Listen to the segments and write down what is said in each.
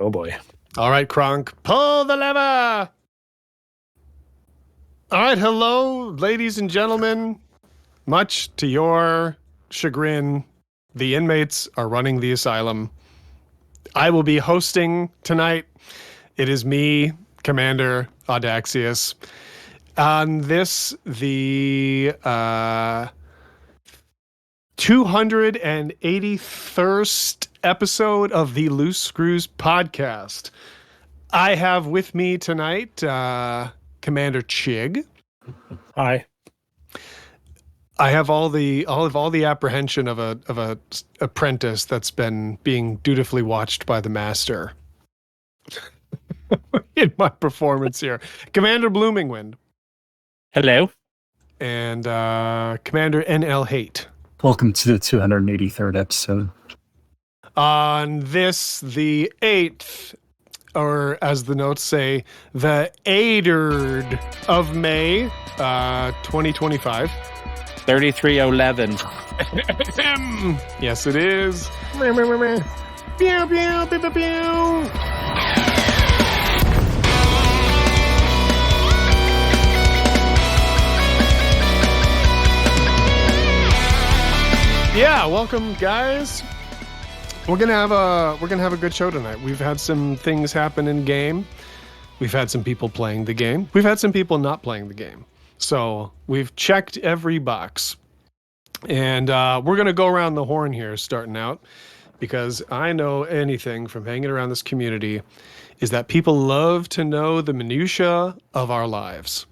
Oh boy. All right, Kronk, pull the lever. All right, hello, ladies and gentlemen. Much to your chagrin, the inmates are running the asylum. I will be hosting tonight. It is me, Commander Audaxius. On this, the 281st episode of the Loose Screws podcast. I have with me tonight Commander Chig. Hi. I have all the apprehension of a apprentice that's been being dutifully watched by the master in my performance here. Commander Bloomingwind. Hello. And Commander NL Hate. Welcome to the 283rd episode. On this, the 8th, or as the notes say, the 8th of May, 2025. 3311. Yes, it is. Pew, pew, pew, pew, pew. Yeah, welcome, guys. We're gonna have a good show tonight. We've had some things happen in game. We've had some people playing the game. We've had some people not playing the game. So we've checked every box, and we're gonna go around the horn here, starting out, because I know anything from hanging around this community is that people love to know the minutia of our lives.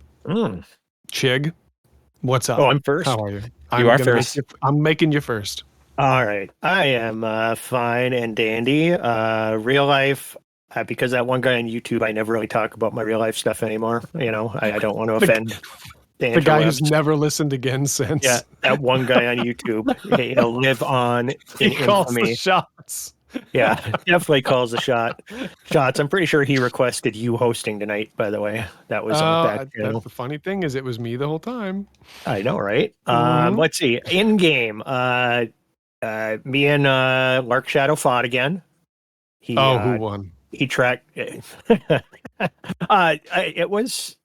Chig, what's up? Oh, I'm first. How are you? You are first. I'm making you first. All right. I am fine and dandy. Real life, because that one guy on YouTube, I never really talk about my real life stuff anymore. You know, I don't want to offend the guy who's never listened again since. Yeah, that one guy on YouTube. He'll live on in he calls infamy. the shots. Yeah, definitely calls the shots. I'm pretty sure he requested you hosting tonight, by the way. That was on the back channel. The funny thing is it was me the whole time. I know, right? Let's see. In game, me and Lark Shadow fought again. Who won? He tracked. It was.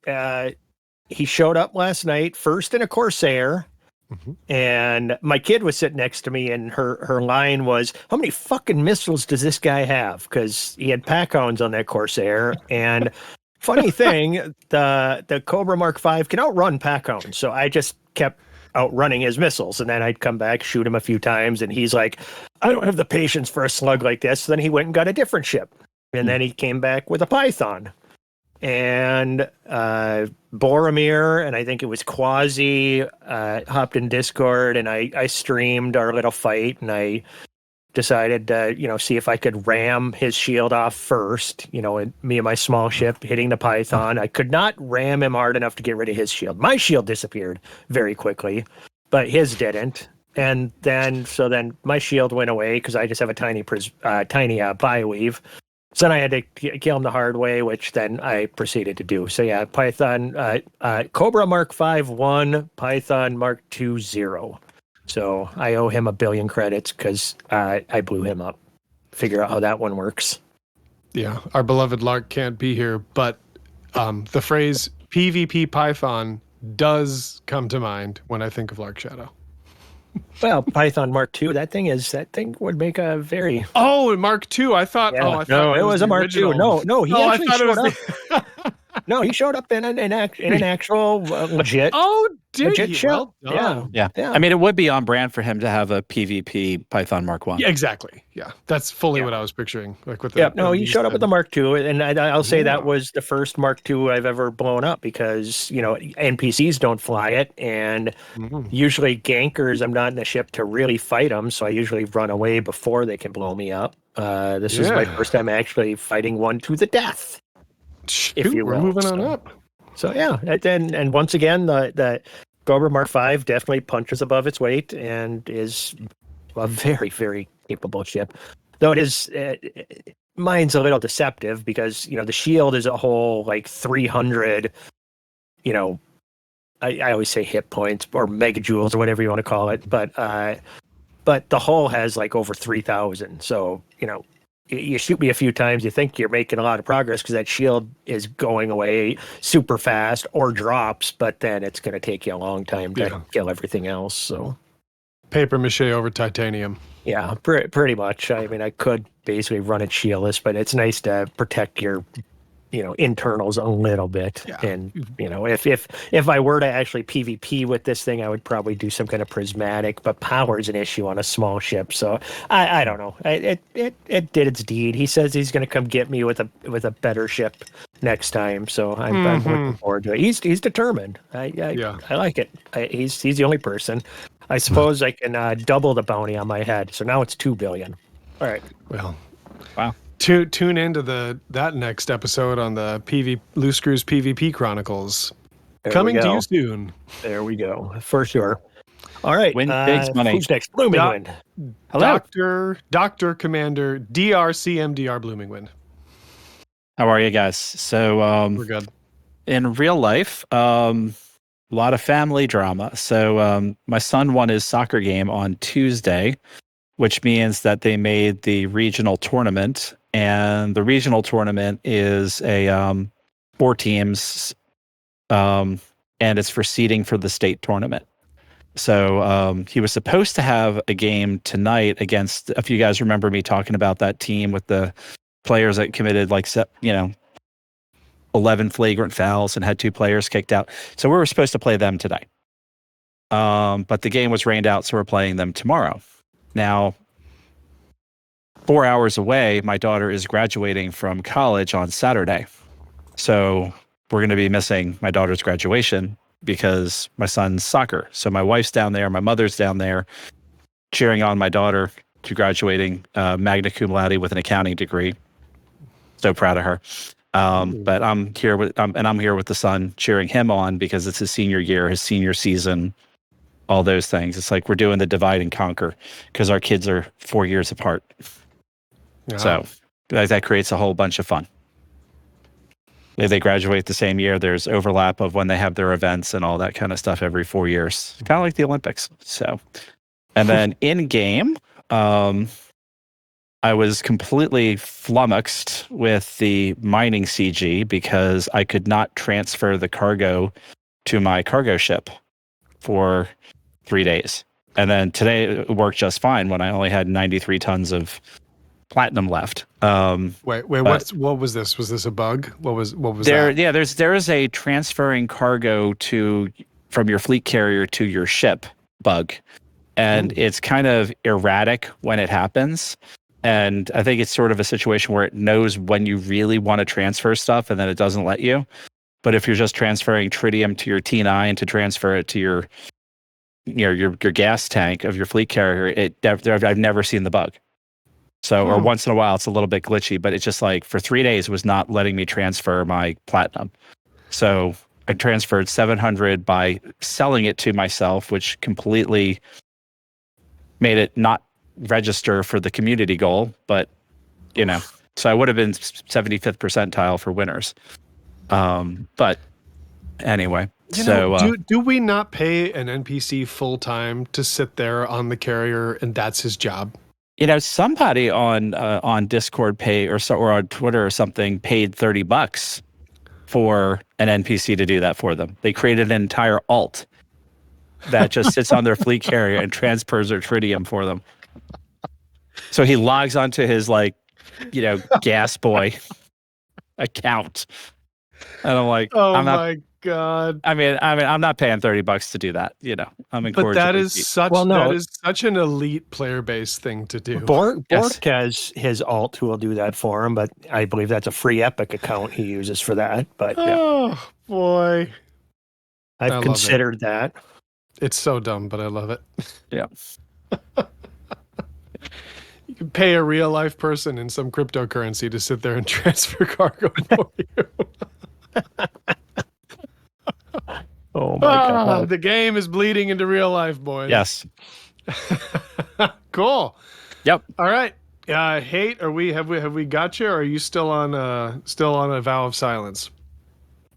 He showed up last night, first in a Corsair, and my kid was sitting next to me, and her line was, "How many fucking missiles does this guy have?" Because he had pack hounds on that Corsair, and funny thing, the Cobra Mark V can outrun pack hounds, so I just kept outrunning his missiles, and then I'd come back, shoot him a few times, and he's like, "I don't have the patience for a slug like this." So then he went and got a different ship, and then he came back with a Python, and Boromir, and I think it was Quasi, hopped in Discord, and I streamed our little fight, and I decided to, see if I could ram his shield off first, and me and my small ship hitting the Python. I could not ram him hard enough to get rid of his shield. My shield disappeared very quickly, but his didn't. And then my shield went away because I just have a tiny bioweave. So then I had to kill him the hard way, which then I proceeded to do. So yeah, Python, Cobra Mark V 1, Python Mark II 0. So I owe him 1 billion credits because I blew him up. Figure out how that one works. Yeah, our beloved Lark can't be here, but the phrase PvP Python does come to mind when I think of Lark Shadow. Well, Python Mark II, that thing would make a very... Oh, Mark II, I thought... Yeah. Oh, I thought it was a Mark II. No, he actually showed up. No, he showed up in an actual legit. Oh, did legit he? ship. Well Yeah. I mean, it would be on brand for him to have a PvP Python Mark I. Yeah, exactly. Yeah, that's fully what I was picturing. Like with he showed up with the Mark II, and I'll say that was the first Mark II I've ever blown up because NPCs don't fly it, and usually gankers, I'm not in the ship to really fight them, so I usually run away before they can blow me up. This is my first time actually fighting one to the death. If you will. We're moving on up. So yeah, and once again, the Cobra Mark V definitely punches above its weight and is a very, very capable ship. Though it is, mine's a little deceptive because the shield is a whole like 300. I always say hit points or megajoules or whatever you want to call it, but the hull has like over 3,000. So you shoot me a few times, you think you're making a lot of progress because that shield is going away super fast or drops, but then it's going to take you a long time to kill everything else. So paper mache over titanium. Yeah, pretty much. I mean, I could basically run it shieldless, but it's nice to protect your, internals a little bit. Yeah. And if I were to actually PvP with this thing, I would probably do some kind of prismatic. But power is an issue on a small ship, so I don't know. It did its deed. He says he's going to come get me with a better ship next time. So I'm looking forward to it. He's determined. I like it. He's the only person. I suppose I can double the bounty on my head. So now it's 2 billion. All right. Well, wow. Tune into that next episode on the Loose Screws PvP Chronicles. Coming to you soon. There we go. For sure. All right. Win big money. Who's next? Blooming Wind. Hello. Dr. Commander DRCMDR Blooming Wind. How are you guys? So we're good. In real life, a lot of family drama. So my son won his soccer game on Tuesday, which means that they made the regional tournament. And the regional tournament is a 4 teams, and it's for seeding for the state tournament. So he was supposed to have a game tonight against, if you guys remember me talking about that team with the players that committed 11 flagrant fouls and had 2 players kicked out. So we were supposed to play them tonight. But the game was rained out, so we're playing them tomorrow. Now, 4 hours away, my daughter is graduating from college on Saturday. So we're going to be missing my daughter's graduation because my son's soccer. So my wife's down there, my mother's down there cheering on my daughter to graduating magna cum laude with an accounting degree. So proud of her. But I'm here with the son cheering him on because it's his senior year, his senior season, all those things. It's like we're doing the divide and conquer because our kids are 4 years apart. Yeah. So that creates a whole bunch of fun. If they graduate the same year, there's overlap of when they have their events and all that kind of stuff every 4 years. Kind of like the Olympics. So, and then in game, I was completely flummoxed with the mining CG because I could not transfer the cargo to my cargo ship for 3 days. And then today it worked just fine when I only had 93 tons of platinum left. Wait, what was this? Was this a bug? What was there? That? Yeah, there is a transferring cargo from your fleet carrier to your ship bug, and it's kind of erratic when it happens. And I think it's sort of a situation where it knows when you really want to transfer stuff, and then it doesn't let you. But if you're just transferring tritium to your T9 to transfer it to your gas tank of your fleet carrier, I've never seen the bug. So, or once in a while, it's a little bit glitchy, but it's just like for 3 days, it was not letting me transfer my platinum. So I transferred 700 by selling it to myself, which completely made it not register for the community goal. But, so I would have been 75th percentile for winners. But anyway, do we not pay an NPC full time to sit there on the carrier and that's his job? Somebody on Discord or on Twitter or something paid $30 for an NPC to do that for them. They created an entire alt that just sits on their fleet carrier and transfers their tritium for them. So he logs onto his gas boy account, and I'm like, my God. I mean, I'm not paying $30 to do that. I'm encouraging. But that is such an elite player base thing to do. Bork has his alt who will do that for him, but I believe that's a free Epic account he uses for that. But boy, I've considered that. It's so dumb, but I love it. Yeah. You can pay a real life person in some cryptocurrency to sit there and transfer cargo for you. Oh my God. The game is bleeding into real life, boys. Yes. Cool. Yep. All right. Hate, have we got you, or are you still on a vow of silence?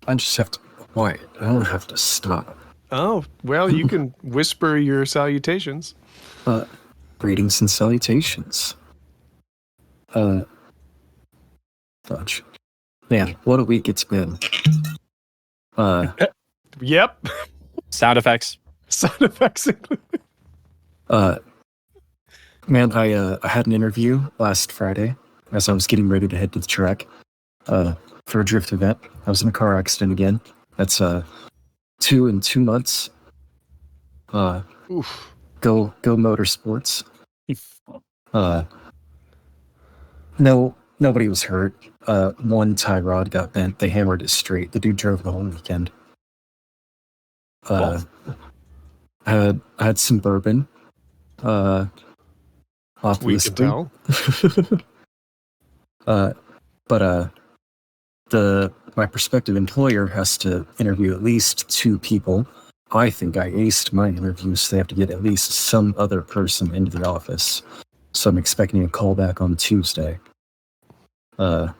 I just have to quiet. I don't have to stop. Oh, well, you can whisper your salutations. Greetings and salutations. Fudge. Man, what a week it's been. Yep. Sound effects. Sound effects. Man, I had an interview last Friday as I was getting ready to head to the track for a drift event. I was in a car accident again. That's 2 in 2 months. Oof. Go motorsports. No, nobody was hurt. One tie rod got bent. They hammered it straight. The dude drove the whole weekend. I had some bourbon. We can tell. But my prospective employer has to interview at least 2 people. I think I aced my interviews, so they have to get at least some other person into the office. So I'm expecting a call back on Tuesday. I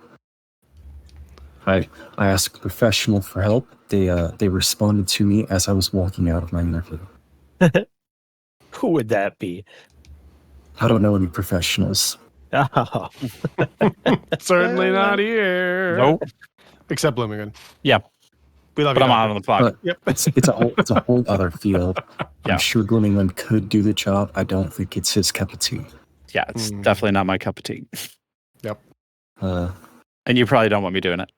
asked a professional for help. They responded to me as I was walking out of my interview. Who would that be? I don't know any professionals. Oh. Certainly not here. Nope. Except Bloomington. Yeah. We love But you. I'm out on the clock. But Yep. it's a whole other field. Yeah. I'm sure Bloomington could do the job. I don't think it's his cup of tea. Yeah, it's definitely not my cup of tea. Yep. And you probably don't want me doing it.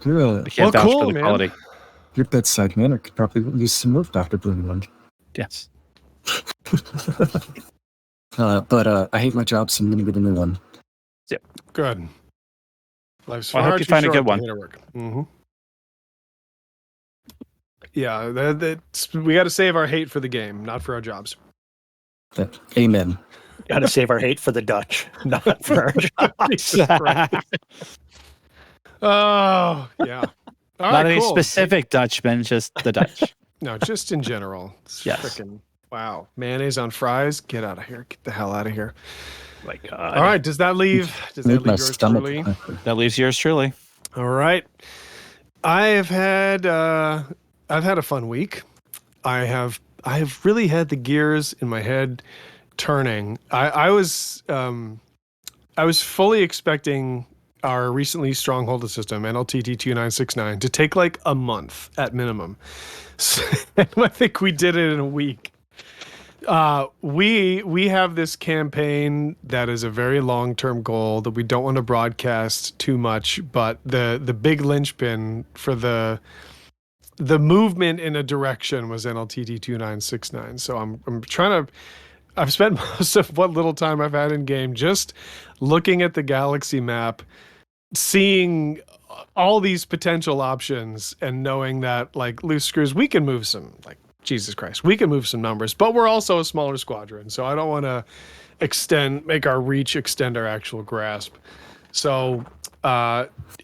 I can't vouch for the quality. Your bedside manner could probably use some move after Bloomington. Yes. But I hate my job, so I'm gonna get a new one. Good. Life's Well, I far hope you too find a short good to one. hate at work. Yeah, we got to save our hate for the game, not for our jobs. Amen. Got to save our hate for the Dutch, not for our jobs. Jesus Christ. Oh, yeah. All Not right, any cool. specific Dutchman, just the Dutch. No, just in general. It's Yes. frickin' wow. Mayonnaise on fries? Get out of here. Get the hell out of here. My God. All right, does that leave Made my yours stomach. truly? That leaves yours truly. All right. I've had a fun week. I have really had the gears in my head turning. I was fully expecting our recently Stronghold system, NLTT 2969, to take like a month at minimum. So, I think we did it in a week. We have this campaign that is a very long-term goal that we don't want to broadcast too much, but the big linchpin for the movement in a direction was NLTT 2969. So I'm trying to. I've spent most of what little time I've had in game just looking at the galaxy map, seeing all these potential options, and knowing that like loose screws, we can move some like. Jesus Christ, we can move some numbers, but we're also a smaller squadron, so I don't want to make our reach extend our actual grasp. So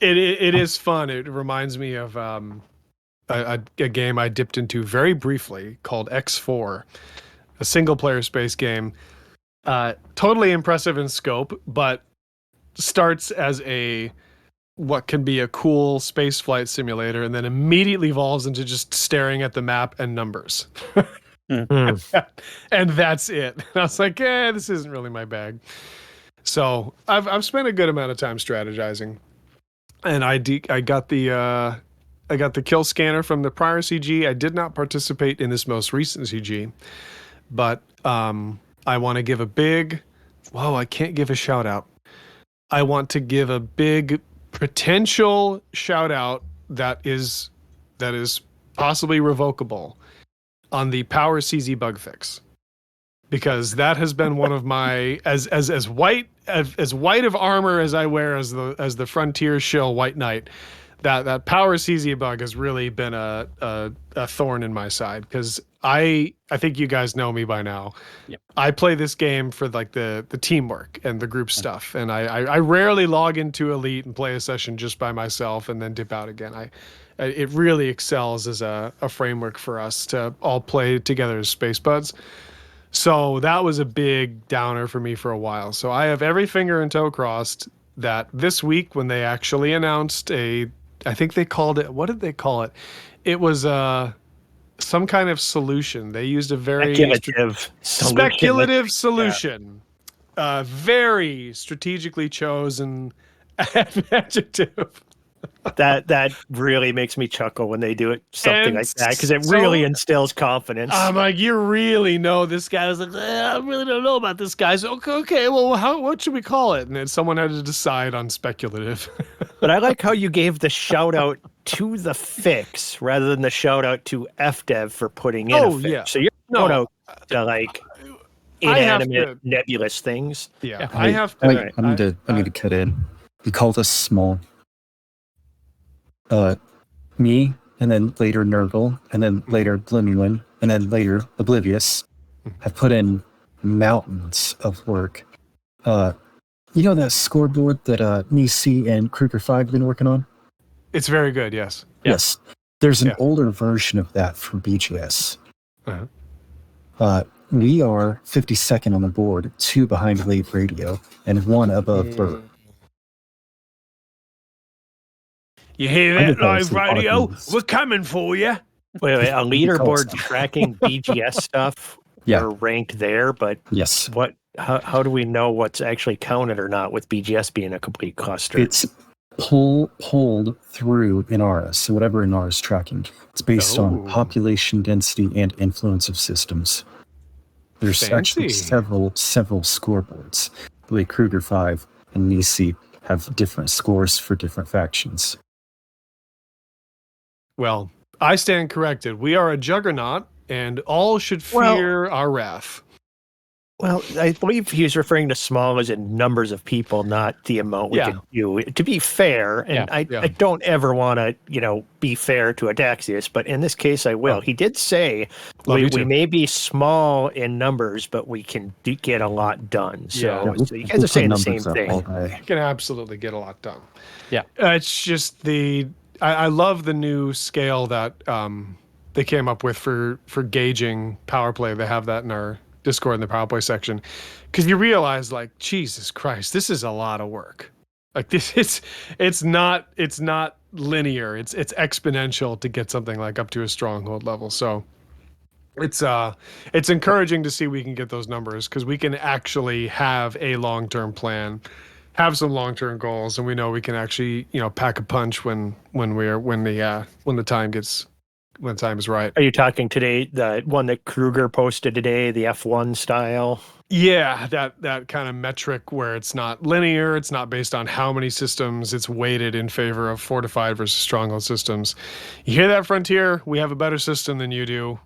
it is fun. It reminds me of a game I dipped into very briefly called X4, a single-player space game. Totally impressive in scope, but starts as what can be a cool space flight simulator and then immediately evolves into just staring at the map and numbers. And that's it. And I was like, this isn't really my bag. So I've spent a good amount of time strategizing, and I got the kill scanner from the prior CG. I did not participate in this most recent CG, but I want to give a big, I can't give a shout out. I want to give a big potential shout out that is possibly revocable on the Power CZ bug fix, because that has been one of my as white of armor as I wear as the Frontier shill White Knight. That Power CZ bug has really been a thorn in my side, because I think you guys know me by now. Yep. I play this game for like the teamwork and the group stuff, and I rarely log into Elite and play a session just by myself and then dip out again. It really excels as a framework for us to all play together as space buds. So that was a big downer for me for a while. So I have every finger and toe crossed that this week, when they actually announced I think they called it, what did they call it? It was some kind of solution. They used a very Speculative solution very strategically chosen adjective. That really makes me chuckle when they do it something And like that because it so- really instills confidence. I'm like, you really know this guy. I was like, I really don't know about this guy. So, okay, well, what should we call it? And then someone had to decide on speculative. But I like how you gave the shout out to the fix rather than the shout out to FDev for putting in a fix. Yeah. So you're shout out to like I have inanimate, to- nebulous things. Yeah, I have to. Wait, I need to cut in. You called us small. Me, and then later Nurgle, and then later Glimmerwin, and then later Oblivious have put in mountains of work. You know that scoreboard that Nisi and Kruger5 have been working on? It's very good, yes. Yeah. Yes. There's an Yeah. older version of that for BGS. Uh-huh. We are 52nd on the board, 2 behind Late Radio, and 1 above Burt. You hear I that, think that was live the radio? audience. We're coming for you. Wait, a leaderboard Cool. tracking BGS stuff. Yeah. Are ranked there, but Yes. what? How do we know what's actually counted or not with BGS being a complete cluster? It's pulled through Inara, so whatever Inara is tracking. It's based on Oh. population density and influence of systems. There's actually Fancy. several scoreboards. The way Kruger5 and Nisi have different scores for different factions. Well, I stand corrected. We are a juggernaut, and all should Well- fear our wrath. Well, I believe he's referring to small as in numbers of people, not the amount we Yeah. can do. To be fair, and Yeah. I don't ever want to, be fair to Adaxius, but in this case, I will. Oh. He did say Love you we too. may be small in numbers, but we can get a lot done. So, Yeah. so you guys are saying the same thing. You can absolutely get a lot done. Yeah. It's just I love the new scale that they came up with for gauging power play. They have that in our Discord in the power play section, because you realize, like, Jesus Christ, this is a lot of work. Like, this, it's not linear. It's exponential to get something like up to a stronghold level. So it's encouraging to see we can get those numbers, because we can actually have a long-term plan, have some long-term goals, and we know we can actually, pack a punch when the time is right. Are you talking today, the one that Kruger posted today, the F1 style? Yeah, that kind of metric where it's not linear, it's not based on how many systems, it's weighted in favor of fortified versus stronghold systems. You hear that, Frontier? We have a better system than you do.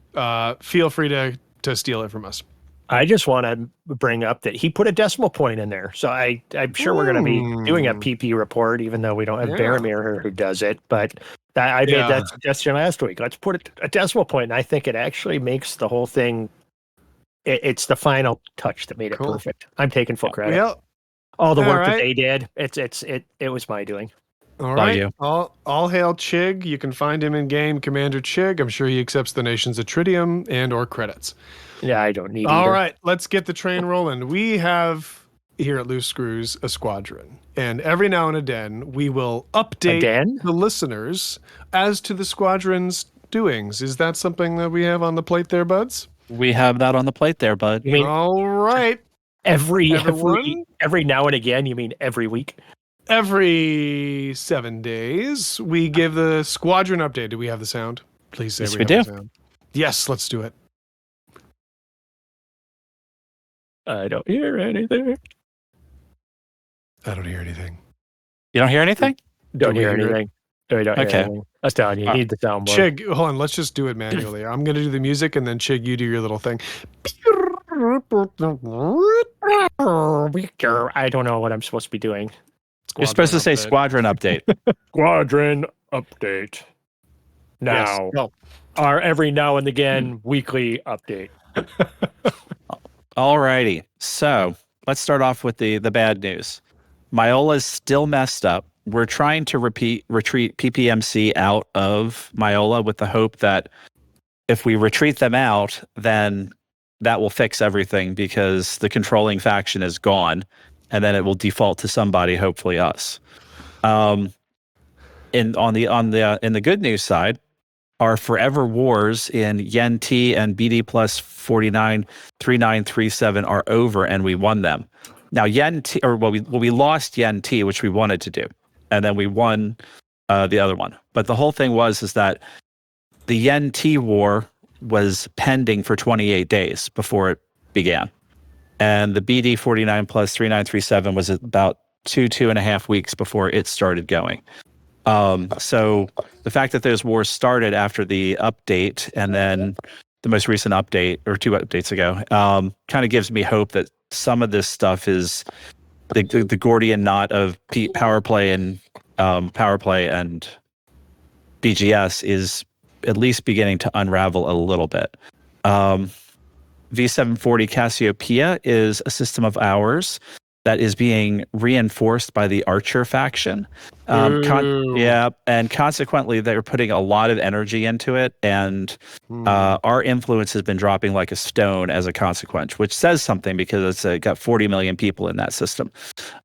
Feel free to steal it from us. I just want to bring up that he put a decimal point in there. So I'm sure we're going to be doing a PP report, even though we don't have Baromir here who does it. But I made that suggestion last week. Let's put a decimal point, and I think it actually makes the whole thing. It's the final touch that made it perfect. I'm taking full credit. Well, all the work that right. they did. It was my doing. all By right. you. All hail Chig. You can find him in game, Commander Chig. I'm sure he accepts donations of Tritium and or credits. Yeah, I don't need. All either. right, let's get the train rolling. We have here at Loose Screws a squadron, and every now and then we will update the listeners as to the squadron's doings. Is that something that we have on the plate there, buds? We have that on the plate there, bud. You mean All right. every Everyone? now and again? You mean every week? Every 7 days, we give the squadron update. Do we have the sound? Please say Yes, we we have do. the sound. Yes, let's do it. I don't hear anything. I don't hear anything. You don't hear anything? Don't Do we hear hear it? anything. We don't hear Okay. anything. I was telling you, you need the soundboard. Chig, hold on. Let's just do it manually. I'm going to do the music, and then Chig, you do your little thing. I don't know what I'm supposed to be doing. You're supposed to say Squadron squadron update. Squadron update. Now, Yes. Go. our every now and again weekly update. Alrighty. So let's start off with the bad news. Miola's still messed up. We're trying to retreat PPMC out of Miola with the hope that if we retreat them out, then that will fix everything because the controlling faction is gone, and then it will default to somebody, hopefully us. In the good news side, our forever wars in Yen Ti and BD+49 3937 are over, and we won them. Now Yen Ti, we lost Yen Ti, which we wanted to do, and then we won the other one. But the whole thing is that the Yen Ti war was pending for 28 days before it began, and the BD+49 plus 3937 was about 2.5 weeks before it started going. So the fact that those wars started after the update, and then the most recent update, or 2 updates ago, kind of gives me hope that some of this stuff is the Gordian knot of power play and BGS is at least beginning to unravel a little bit. V740 Cassiopeia is a system of ours that is being reinforced by the Archer faction. And consequently, they're putting a lot of energy into it, and our influence has been dropping like a stone as a consequence, which says something because it's got 40 million people in that system.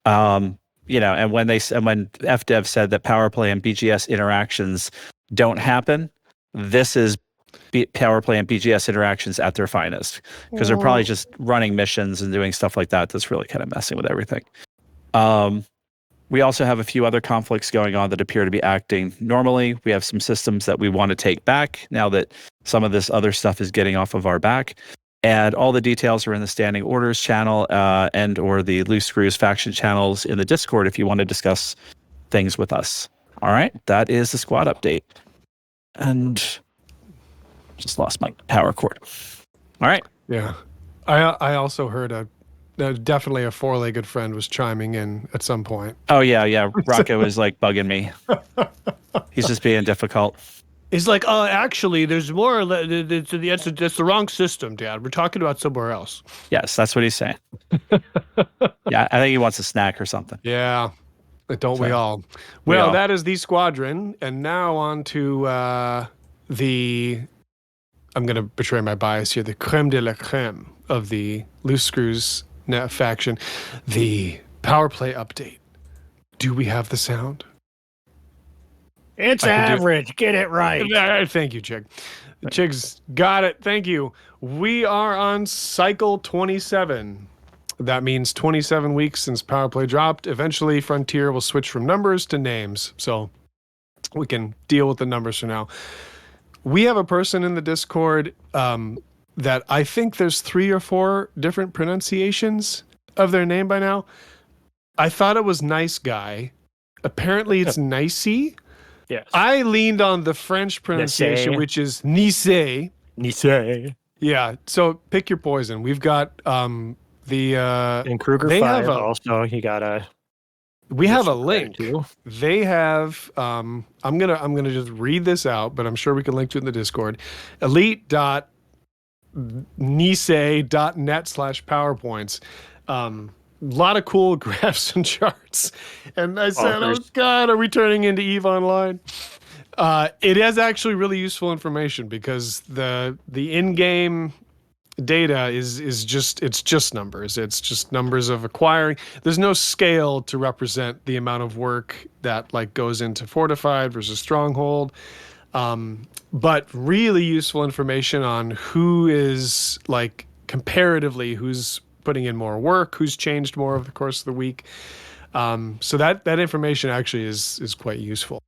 And when FDev said that power play and BGS interactions don't happen, this is power play and BGS interactions at their finest, because they're probably just running missions and doing stuff like that. That's really kind of messing with everything. We also have a few other conflicts going on that appear to be acting normally. We have some systems that we want to take back now that some of this other stuff is getting off of our back. And all the details are in the Standing Orders channel and or the Loose Screws faction channels in the Discord if you want to discuss things with us. All right, that is the squad update. And just lost my power cord. All right. Yeah. I also heard definitely a 4-legged friend was chiming in at some point. Oh, yeah. Rocco is like bugging me. He's just being difficult. He's like, actually, there's more. It's the wrong system, Dad. We're talking about somewhere else. Yes, that's what he's saying. Yeah, I think he wants a snack or something. Yeah. Don't we all? Well, that is the squadron. And now on to I'm going to betray my bias here, the creme de la creme of the Loose Screws faction, the power play update. Do we have the sound? It's average. Get it right. Thank you, Chig. Chig's got it. Thank you. We are on cycle 27. That means 27 weeks since power play dropped. Eventually, Frontier will switch from numbers to names. So we can deal with the numbers for now. We have a person in the Discord that I think there's 3 or 4 different pronunciations of their name by now. I thought it was Nice Guy. Apparently it's Nicey. Yes. I leaned on the French pronunciation, which is Nice. Nice. Yeah, so pick your poison. We've got and Kruger 5 also, he got a... We have a link. They have I'm gonna just read this out, but I'm sure we can link to it in the Discord. elite.nice.net/PowerPoints. A lot of cool graphs and charts. And I said, oh God, are we turning into EVE Online? It is actually really useful information because the in-game data is just numbers. It's just numbers of acquiring. There's no scale to represent the amount of work that goes into Fortified versus Stronghold. But really useful information on who is comparatively who's putting in more work, who's changed more over the course of the week. So that information actually is quite useful.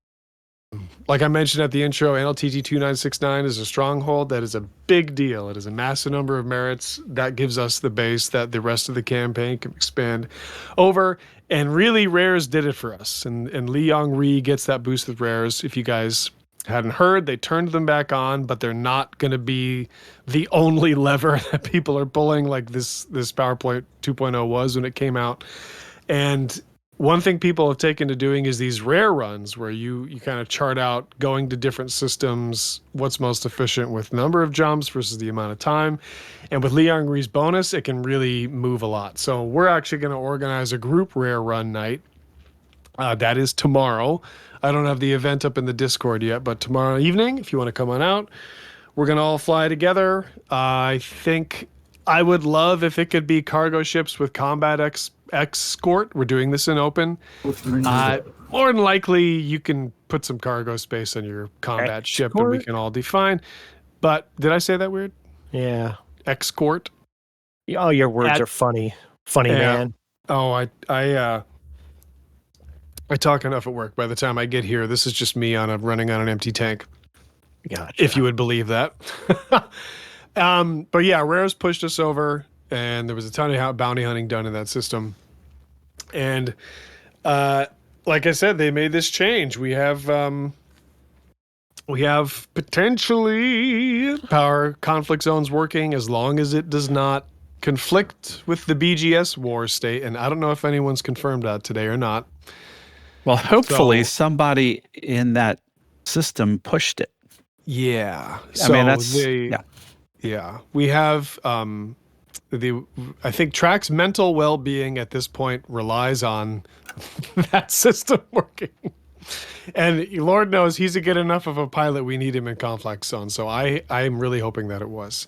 Like I mentioned at the intro, NLTT 2969 is a stronghold. That is a big deal. It is a massive number of merits. That gives us the base that the rest of the campaign can expand over. And really, rares did it for us. And Liang Ri gets that boost with rares. If you guys hadn't heard, they turned them back on, but they're not going to be the only lever that people are pulling like this PowerPoint 2.0 was when it came out. And one thing people have taken to doing is these rare runs where you kind of chart out going to different systems, what's most efficient with number of jumps versus the amount of time. And with Liang Ri's bonus, it can really move a lot. So we're actually going to organize a group rare run night. That is tomorrow. I don't have the event up in the Discord yet, but tomorrow evening, if you want to come on out, we're going to all fly together. I think I would love if it could be cargo ships with combat escort. We're doing this in open. More than likely, you can put some cargo space on your combat ship and we can all define. But did I say that weird? Yeah. Escort. Oh, your words are funny. Funny, man. Oh, I talk enough at work. By the time I get here, this is just me running on an empty tank. Gotcha. If you would believe that. But yeah, Rare's pushed us over, and there was a ton of bounty hunting done in that system. And like I said, they made this change. We have potentially power conflict zones working as long as it does not conflict with the BGS war state. And I don't know if anyone's confirmed that today or not. Well, hopefully So- somebody in that system pushed it. Yeah. I mean, that's yeah. Yeah, we have I think Track's mental well-being at this point relies on that system working. And Lord knows he's a good enough of a pilot. We need him in conflict zone. So I'm really hoping that it was.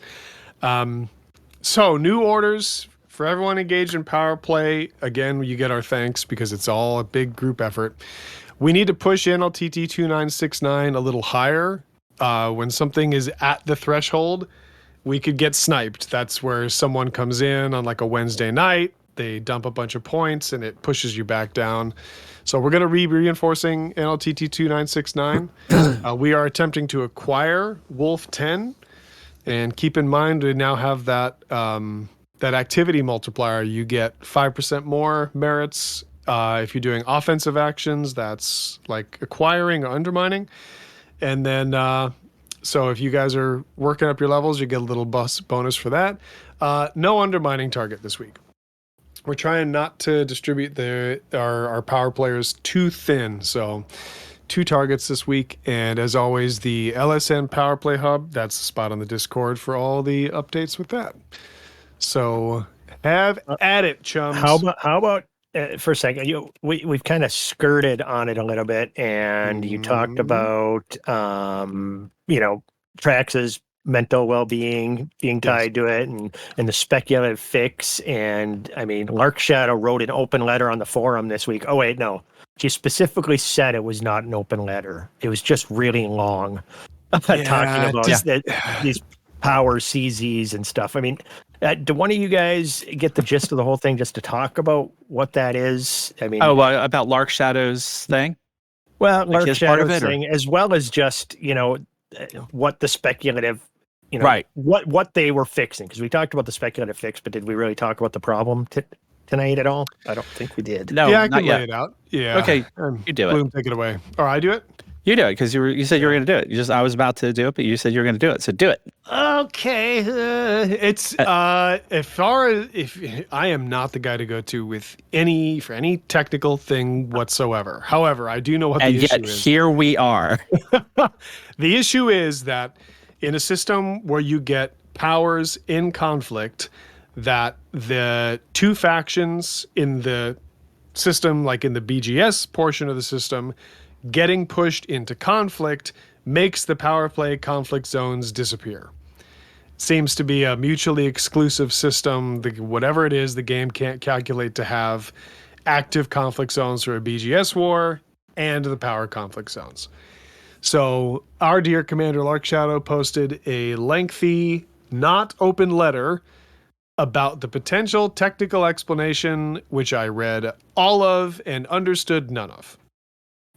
So new orders for everyone engaged in power play. Again, you get our thanks because it's all a big group effort. We need to push NLTT 2969 a little higher. When something is at the threshold, we could get sniped. That's where someone comes in on like a Wednesday night, they dump a bunch of points, and it pushes you back down. So we're going to be reinforcing NLTT 2969. We are attempting to acquire Wolf 10, and keep in mind we now have that that activity multiplier. You get 5% more merits if you're doing offensive actions. That's like acquiring or undermining, and then. So if you guys are working up your levels, you get a little bonus for that. No undermining target this week. We're trying not to distribute our power players too thin. So 2 targets this week. And as always, the LSN-powerplay-hub, that's the spot on the Discord for all the updates with that. So have at it, chums. How about for a second, we've kind of skirted on it a little bit, and you talked about Trax's mental well-being being tied to it, and the speculative fix. And I mean, Lark Shadow wrote an open letter on the forum this week. Oh wait, no, she specifically said it was not an open letter. It was just really long, talking about these power CZs and stuff. I mean, do one of you guys get the gist of the whole thing just to talk about what that is? I mean, about Lark Shadow's thing? Well, Like Lark Shadow's thing, as well as just, what the speculative, right, what they were fixing. Because we talked about the speculative fix, but did we really talk about the problem tonight at all? I don't think we did. No, yeah, I not can yet. lay it out. Yeah. Okay, you do it. Bloom, take it away. Or I do it? You do it because you said you were going to do it. I was about to do it, but you said you were going to do it. So do it. Okay. It's as far as if I am not the guy to go to for any technical thing whatsoever. However, I do know what And the yet issue is. here we are. The issue is that in a system where you get powers in conflict, that the 2 factions in the system, like in the BGS portion of the system, getting pushed into conflict makes the power play conflict zones disappear. Seems to be a mutually exclusive system. Whatever it is, the game can't calculate to have active conflict zones for a BGS war and the power conflict zones. So our dear Commander Lark Shadow posted a lengthy, not open letter about the potential technical explanation, which I read all of and understood none of.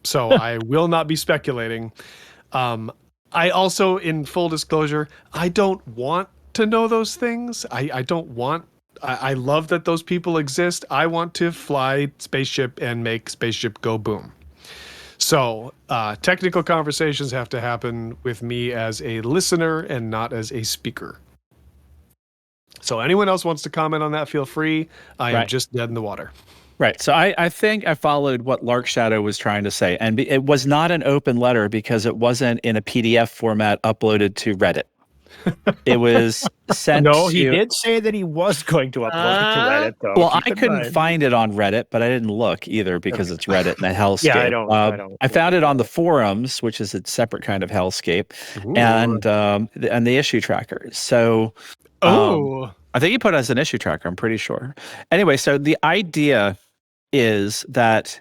So I will not be speculating. I also, in full disclosure, I don't want to know those things. I don't want. I love that those people exist. I want to fly spaceship and make spaceship go boom. So technical conversations have to happen with me as a listener and not as a speaker. So anyone else wants to comment on that, feel free. I am just dead in the water. Right. So I think I followed what Lark Shadow was trying to say. And it was not an open letter because it wasn't in a PDF format uploaded to Reddit. It was sent No, he did say that he was going to upload it to Reddit, though. Well, I couldn't find it on Reddit, but I didn't look either because it's Reddit and a hellscape. Yeah, I don't. I found it on the forums, which is a separate kind of hellscape, and the issue tracker. So, I think he put it as an issue tracker. I'm pretty sure. Anyway, so the idea is that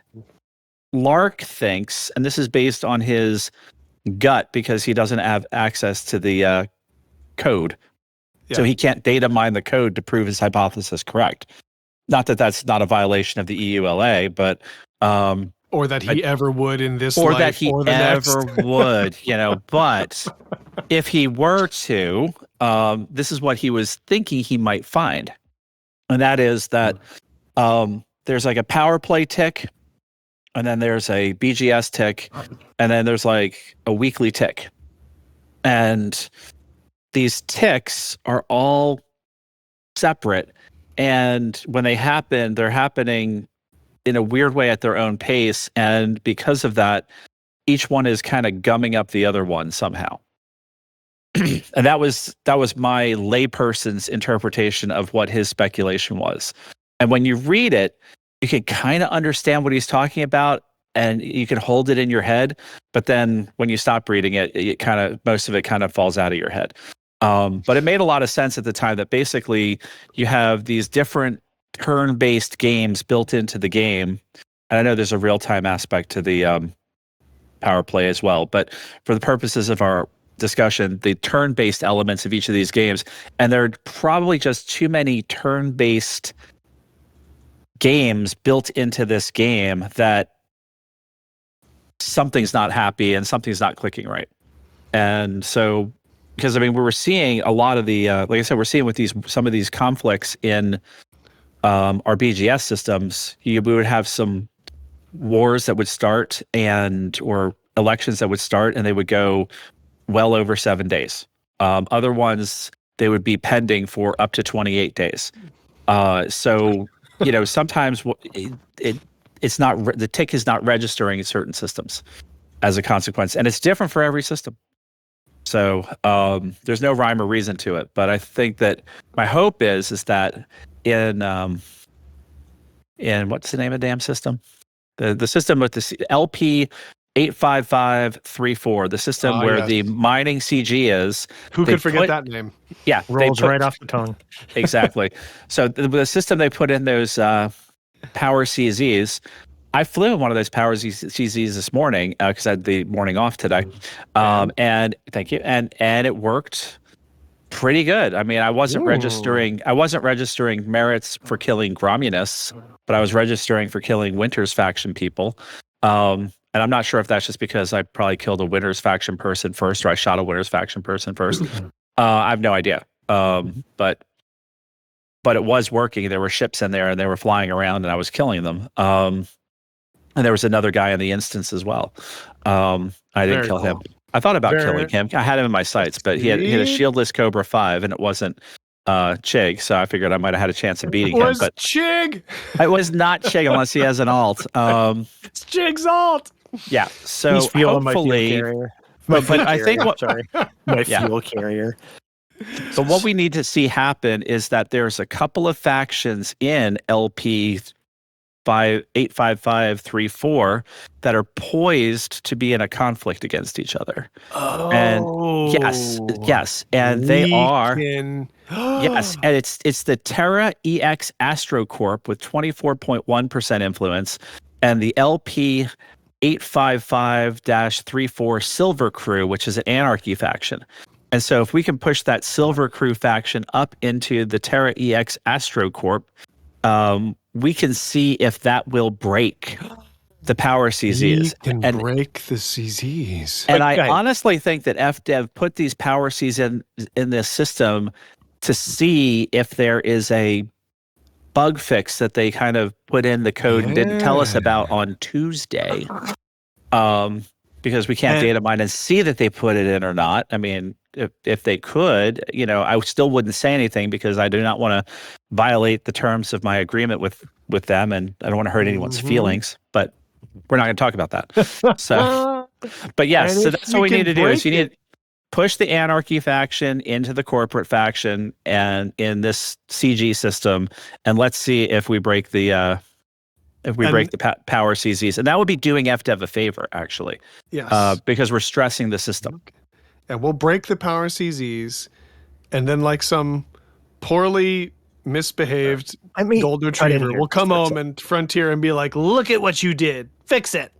Lark thinks, and this is based on his gut because he doesn't have access to the code. Yeah. So he can't data mine the code to prove his hypothesis correct. Not that that's not a violation of the EULA, but or that he ever would in this or life that he or the ever next. would, but if he were to, this is what he was thinking he might find. And that is that there's like a power play tick, and then there's a BGS tick, and then there's like a weekly tick. And these ticks are all separate. And when they happen, they're happening in a weird way at their own pace. And because of that, each one is kind of gumming up the other one somehow. And that was my layperson's interpretation of what his speculation was. And when you read it, you can kind of understand what he's talking about, and you can hold it in your head. But then when you stop reading it, most of it kind of falls out of your head. But it made a lot of sense at the time that basically you have these different turn-based games built into the game. And I know there's a real-time aspect to the power play as well. But for the purposes of our discussion, the turn-based elements of each of these games, and there are probably just too many turn-based games built into this game that something's not happy and something's not clicking right. And so, because we were seeing a lot of the, like I said, we're seeing with some of these conflicts in our BGS systems, we would have some wars that would start or elections that would start, and they would go well over 7 days. Other ones, they would be pending for up to 28 days. So, sometimes it's not, the tick is not registering in certain systems as a consequence, and it's different for every system. So there's no rhyme or reason to it. But I think that my hope is that in what's the name of the damn system? The system with the LP 85534, the system where the mining CG is. Who could forget that name? Yeah, rolls right off the tongue. Exactly. So the system they put in those Power CZs. I flew in one of those Power CZs this morning because I had the morning off today. And thank you. And it worked pretty good. I mean, I wasn't registering merits for killing Gromunists, but I was registering for killing Winter's faction people. And I'm not sure if that's just because I probably killed a Winter's faction person first, or I shot a Winter's faction person first. I have no idea. But it was working. There were ships in there, and they were flying around, and I was killing them. And there was another guy in the instance as well. I didn't kill him. I thought about killing him. I had him in my sights, but he had a shieldless Cobra 5, and it wasn't Chig, so I figured I might have had a chance of beating him. But Chig? It was not Chig unless he has an alt. It's Chig's alt. Yeah, so He's fueling hopefully, my fuel carrier. but I think my fuel carrier. So what we need to see happen is that there's a couple of factions in LP 85534 that are poised to be in a conflict against each other. And yes, and they are yes, and it's the Terra EX Astrocorp with 24.1% influence, and the LP 855-34 Silver Crew, which is an anarchy faction. And so if we can push that Silver Crew faction up into the Terra EX Astrocorp, we can see if that will break the Power CZs. Break the CZs. And I honestly think that FDev put these Power CZs in this system to see if there is a bug fix that they kind of put in the code and didn't tell us about on Tuesday. Because we can't data mine and see that they put it in or not. I mean, if they could, I still wouldn't say anything because I do not want to violate the terms of my agreement with them, and I don't want to hurt anyone's feelings. But we're not going to talk about that. So, but yes, so that's what we need to do is you need to push the anarchy faction into the corporate faction and in this CG system, and let's see if we break the Power CZs, and that would be doing FDev a favor, actually. Yes. Because we're stressing the system. Okay. And we'll break the Power CZs, and then like some poorly misbehaved golden retriever will come home and Frontier and be like, "Look at what you did. Fix it."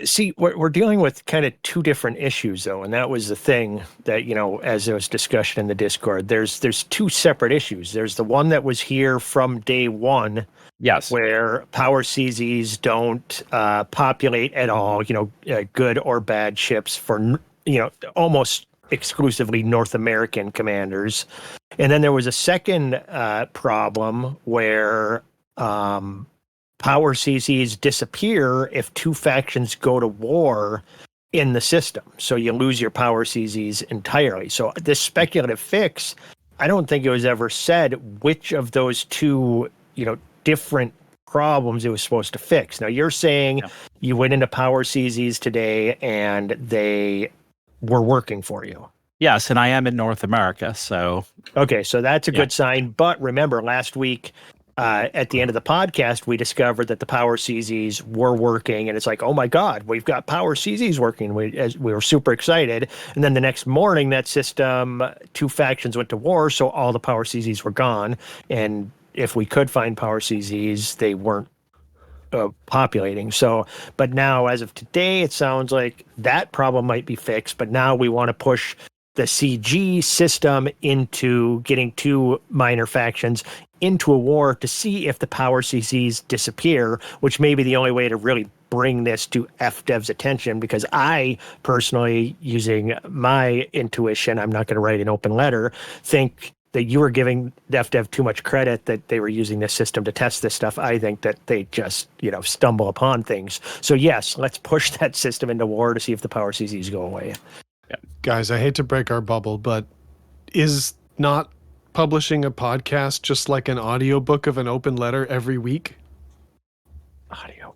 See, we're dealing with kind of two different issues, though, and that was the thing that, as there was discussion in the Discord, there's two separate issues. There's the one that was here from day one, Yes. where power CZs don't populate at all, good or bad ships for, almost exclusively North American commanders. And then there was a second problem where power CZs disappear if two factions go to war in the system. So you lose your power CZs entirely. So this speculative fix, I don't think it was ever said which of those two, different problems it was supposed to fix. Now you're saying you went into power CZs today and they were working for you. Yes, and I am in North America, so okay, so that's a good sign. But remember, last week at the end of the podcast, we discovered that the power CZs were working, and it's like, oh my God, we've got power CZs working. We were super excited, and then the next morning, that system, two factions went to war, so all the power CZs were gone, and if we could find power CZs, they weren't populating. So, but now as of today, it sounds like that problem might be fixed, but now we want to push the CG system into getting two minor factions into a war to see if the power CZs disappear, which may be the only way to really bring this to FDev's attention, because I personally, using my intuition, I'm not going to write an open letter, think that you were giving FDev too much credit that they were using this system to test this stuff. I think that they just, stumble upon things. So yes, let's push that system into war to see if the power CZs go away. Guys, I hate to break our bubble, but is not publishing a podcast just like an audiobook of an open letter every week? Audio.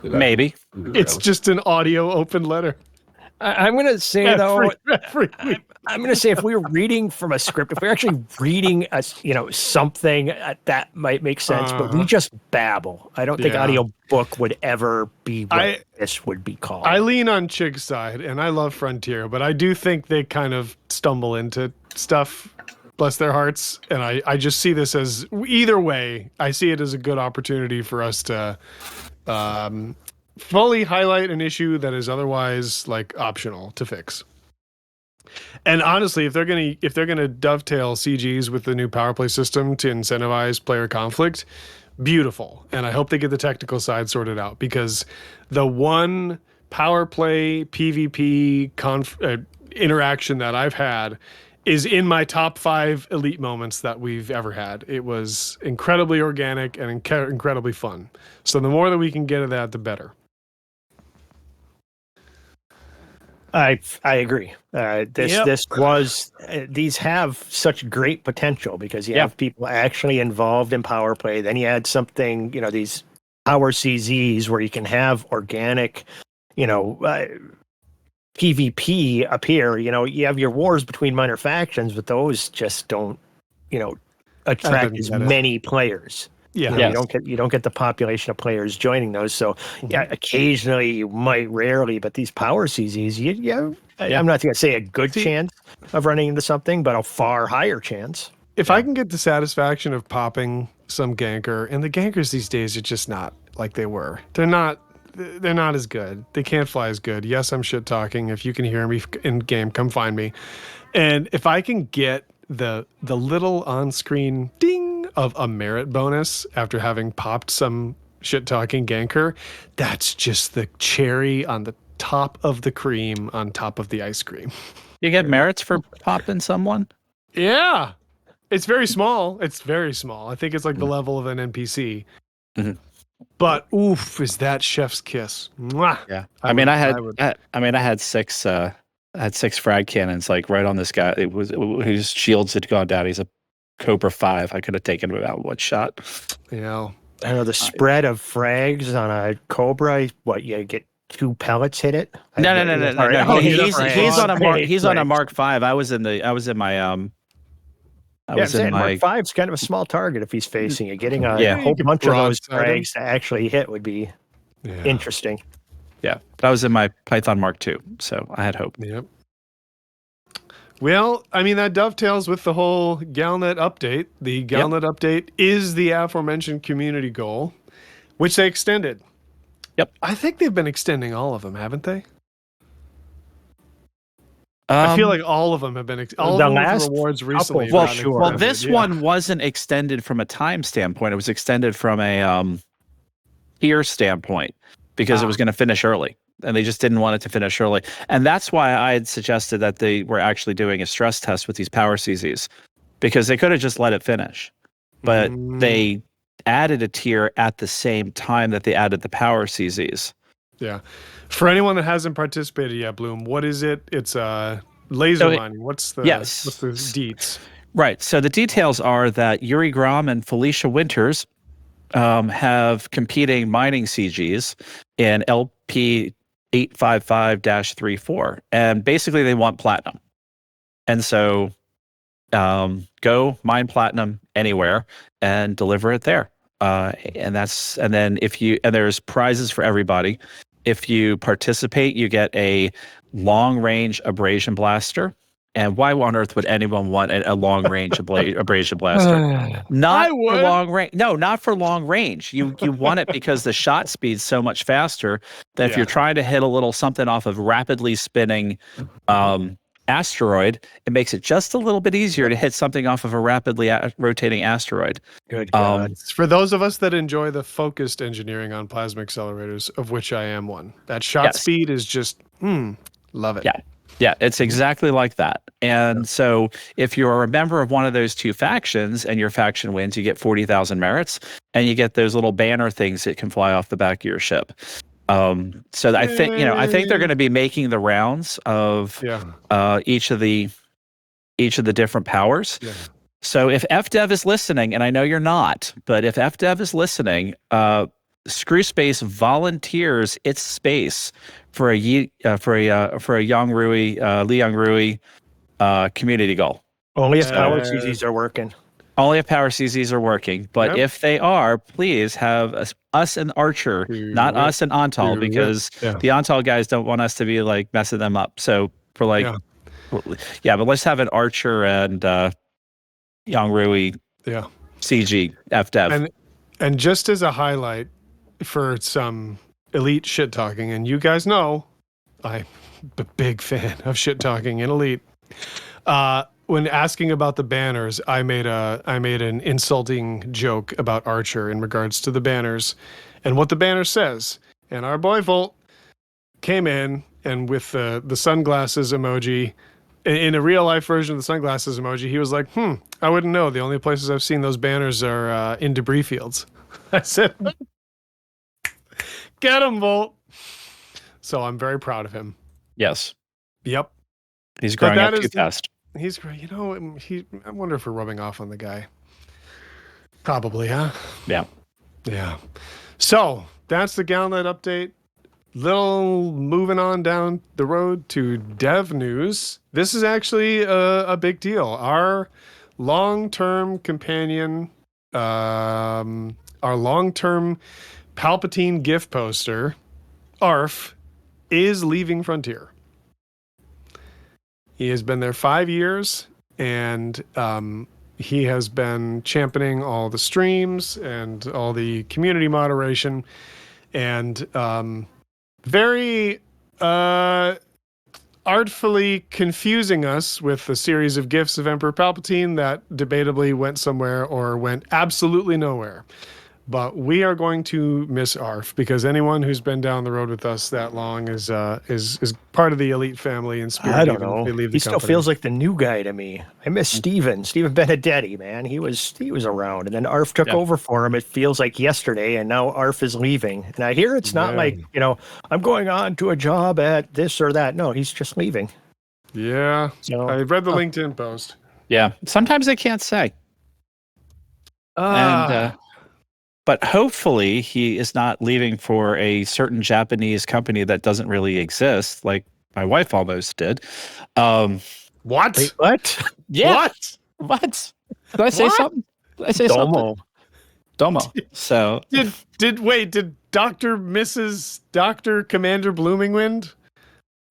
maybe. It's just an audio open letter. I'm going to say, every week. I'm going to say if we were reading from a script, if we're actually reading something, that might make sense, but we just babble. I don't think audio book would ever be what this would be called. I lean on Chig's side, and I love Frontier, but I do think they kind of stumble into stuff, bless their hearts, and I just see this as, either way, I see it as a good opportunity for us to fully highlight an issue that is otherwise optional to fix. And honestly, if they're gonna dovetail CGs with the new power play system to incentivize player conflict, beautiful. And I hope they get the technical side sorted out, because the one power play PvP interaction that I've had is in my top 5 elite moments that we've ever had. It was incredibly organic and incredibly fun. So the more that we can get of that, the better. I agree. These have such great potential, because you have people actually involved in power play. Then you add something, these power CZs where you can have organic, PvP appear. You have your wars between minor factions, but those just don't, attract as many players. Yeah, you don't get the population of players joining those. So occasionally you might, rarely, but these power CZs, I'm not going to say a good chance of running into something, but a far higher chance. If I can get the satisfaction of popping some ganker, and the gankers these days are just not like they were. They're not as good. They can't fly as good. Yes, I'm shit talking. If you can hear me in game, come find me. And if I can get the little on-screen ding of a merit bonus after having popped some shit-talking ganker, that's just the cherry on the top of the cream on top of the ice cream. You get merits for popping someone? Yeah. It's very small. It's very small. I think it's like the level of an NPC. Mm-hmm. But oof, is that chef's kiss? Mwah. Yeah. I had 6 frag cannons right on this guy. It was whose shields had gone down. He's a Cobra 5. I could have taken him out one shot. Yeah. I know the spread of frags on a Cobra. What, you get 2 pellets hit it? No. He's on a Mark. He's on a Mark 5. I was in my Mark 5's kind of a small target if he's facing it. Getting a whole bunch of those frags to actually hit would be interesting. Yeah, but I was in my Python Mark 2, so I had hope. Yep. Well, that dovetails with the whole Galnet update. The Galnet update is the aforementioned community goal, which they extended. I think they've been extending all of them, haven't they? Um, I feel like all of them have been all The of them with last rewards recently. couple, have for gotten sure. well, extended, this yeah. one wasn't extended from a time standpoint. It was extended from a tier standpoint because it was going to finish early, and they just didn't want it to finish early. And that's why I had suggested that they were actually doing a stress test with these power CZs, because they could have just let it finish, but they added a tier at the same time that they added the power CZs. Yeah. For anyone that hasn't participated yet, Bloom, what is it? It's laser mining. What's the deets? Right. So the details are that Yuri Grom and Felicia Winters have competing mining CGs in LP 855-34, and basically they want platinum. And so go mine platinum anywhere and deliver it there. And then there's prizes for everybody. If you participate, you get a long range abrasion blaster. And why on earth would anyone want a long range abrasion blaster? Not for long range. No, not for long range. You want it because the shot speed's so much faster that if you're trying to hit a little something off of rapidly spinning asteroid, it makes it just a little bit easier to hit something off of a rapidly rotating asteroid. Good God. For those of us that enjoy the focused engineering on plasma accelerators, of which I am one, that shot speed is just love it. Yeah, it's exactly like that. And so if you're a member of one of those two factions and your faction wins, you get 40,000 merits, and you get those little banner things that can fly off the back of your ship. So I think they're going to be making the rounds of each of the different powers. Yeah. So if FDev is listening, and I know you're not, but if FDev is listening, Screw Space volunteers its space for a Yang Rui Li Yang Rui community goal. Only if power CZs are working. Only if power CZs are working, but if they are, please have us and Archer, not us and Antal, because the Antal guys don't want us to be like messing them up. So for but let's have an Archer and Yang Rui CG FDev. And just as a highlight for some elite shit talking, and you guys know I'm a big fan of shit talking in elite. When asking about the banners, I made an insulting joke about Archer in regards to the banners and what the banner says. And our boy Volt came in and with the sunglasses emoji, in a real life version of the sunglasses emoji, he was like, I wouldn't know. The only places I've seen those banners are in debris fields. I said, get him, Volt. So I'm very proud of him. Yes. Yep. He's growing up too fast. He's great. You know, I wonder if we're rubbing off on the guy. Probably, huh? Yeah. Yeah. So that's the Gauntlet update. Little moving on down the road to dev news. This is actually a big deal. Our long-term companion, our long-term Palpatine GIF poster, ARF, is leaving Frontier. He has been there 5 years, and he has been championing all the streams and all the community moderation, and very artfully confusing us with a series of gifs of Emperor Palpatine that debatably went somewhere or went absolutely nowhere. But we are going to miss ARF because anyone who's been down the road with us that long is part of the elite family in spirit. I don't know. He still feels like the new guy to me. I miss Steven Benedetti, man. He was around, and then ARF took over for him. It feels like yesterday, and now ARF is leaving. And I hear it's not like, I'm going on to a job at this or that. No, he's just leaving. Yeah. So, I read the LinkedIn post. Yeah. Sometimes they can't say. But hopefully he is not leaving for a certain Japanese company that doesn't really exist, like my wife almost did. What? Wait, what? Yeah. What? Did I say something? Did I say something? Domo. So did Dr. Mrs. Dr. Commander Bloomingwind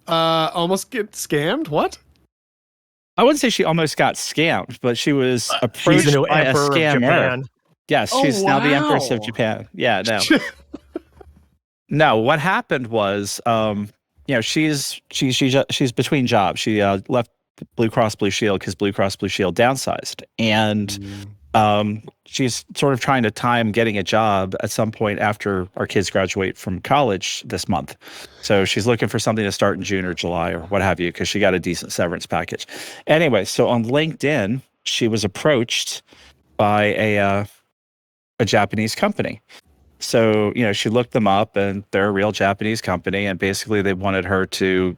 almost get scammed? What? I wouldn't say she almost got scammed, but she was approached by a scammer. Yes, she's now the Empress of Japan. Yeah, no. No, what happened was, she's between jobs. She left Blue Cross Blue Shield because Blue Cross Blue Shield downsized, and she's sort of trying to time getting a job at some point after our kids graduate from college this month. So she's looking for something to start in June or July or what have you, because she got a decent severance package. Anyway, so on LinkedIn, she was approached by a Japanese company. So, she looked them up, and they're a real Japanese company. And basically they wanted her to,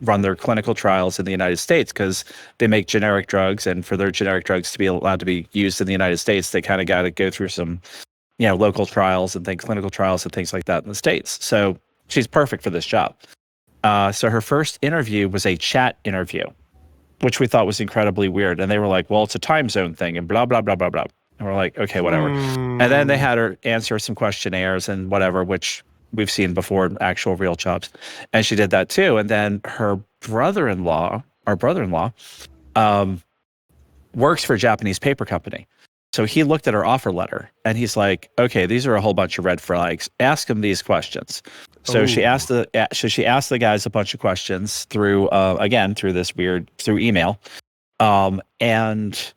run their clinical trials in the United States, because they make generic drugs. And for their generic drugs to be allowed to be used in the United States, they kind of got to go through some, local trials and clinical trials and things like that in the States. So she's perfect for this job. So her first interview was a chat interview, which we thought was incredibly weird. And they were like, well, it's a time zone thing and blah, blah, blah, blah, blah. And we're like, okay, whatever. And then they had her answer some questionnaires and whatever, which we've seen before in actual real jobs. And she did that too. And then her brother-in-law works for a Japanese paper company. So he looked at her offer letter and he's like, okay, these are a whole bunch of red flags. Ask him these questions. So she asked the guys a bunch of questions through email. And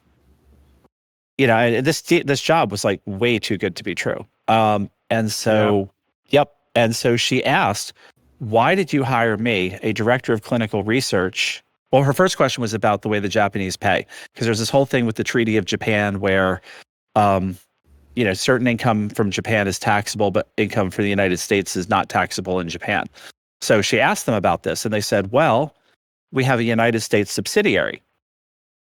this job was like way too good to be true. And so she asked, why did you hire me, a director of clinical research? Well, her first question was about the way the Japanese pay, because there's this whole thing with the Treaty of Japan where, certain income from Japan is taxable, but income for the United States is not taxable in Japan. So she asked them about this, and they said, well, we have a United States subsidiary.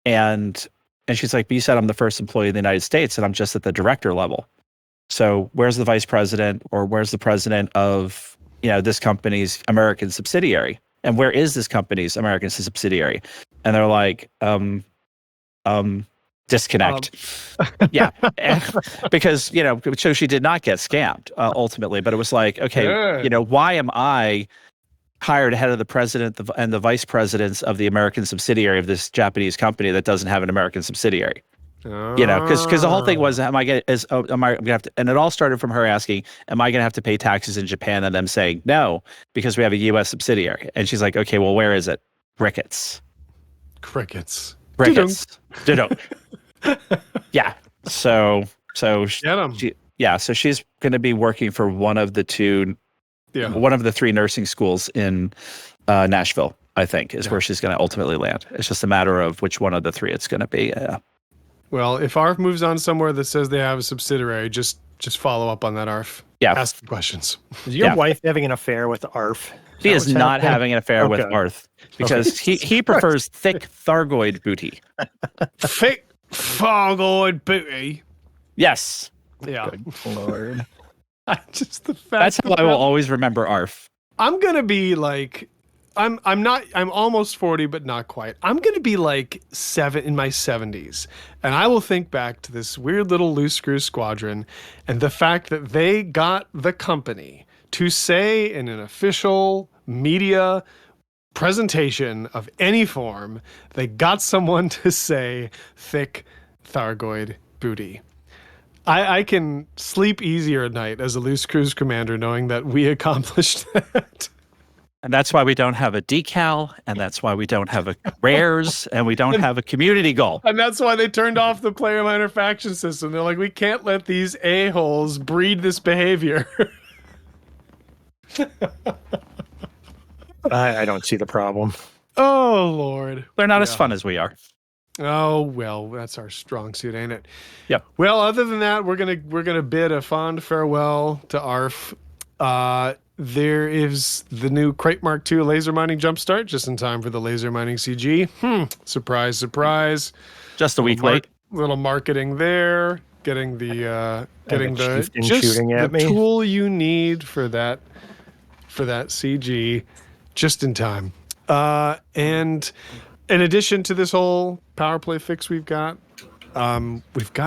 And she's like, but you said I'm the first employee in the United States and I'm just at the director level. So where's the vice president, or where's the president of, this company's American subsidiary? And where is this company's American subsidiary? And they're like, disconnect. Yeah. Because, so she did not get scammed ultimately, but it was like, okay, why am I hired ahead of the president and the vice presidents of the American subsidiary of this Japanese company that doesn't have an American subsidiary? Because the whole thing was, am I going to have to, and it all started from her asking, am I going to have to pay taxes in Japan? And them saying, no, because we have a U.S. subsidiary. And she's like, okay, well, where is it? Crickets. Didn't. Yeah. So she's going to be working for one of the three nursing schools in Nashville, I think, is where she's going to ultimately land. It's just a matter of which one of the three it's going to be. Well, if ARF moves on somewhere that says they have a subsidiary, just follow up on that, ARF. Yeah. Ask the questions. Is your wife having an affair with ARF? She is not having an affair with ARF because he prefers thick Thargoid booty. Thick Thargoid booty? Yes. Yeah. Good Lord. That's how I will always remember ARF. I'm going to be like, I'm almost 40, but not quite. I'm going to be like in my 70s. And I will think back to this weird little loose screw squadron and the fact that they got the company to say in an official media presentation of any form, they got someone to say thick Thargoid booty. I can sleep easier at night as a loose cruise commander knowing that we accomplished that. And that's why we don't have a decal, and that's why we don't have a rares, and we don't have a community goal. And that's why they turned off the player minor faction system. They're like, we can't let these a-holes breed this behavior. I don't see the problem. Oh, Lord. They're not as fun as we are. Oh, well, that's our strong suit, ain't it? Yep. Well, other than that, we're gonna bid a fond farewell to ARF. There is the new Crate Mark II laser mining jumpstart, just in time for the laser mining CG. Surprise, surprise. Just a week late. Little marketing there. Getting the shooting at me. Tool you need for that CG, just in time. And in addition to this whole power play fix we've got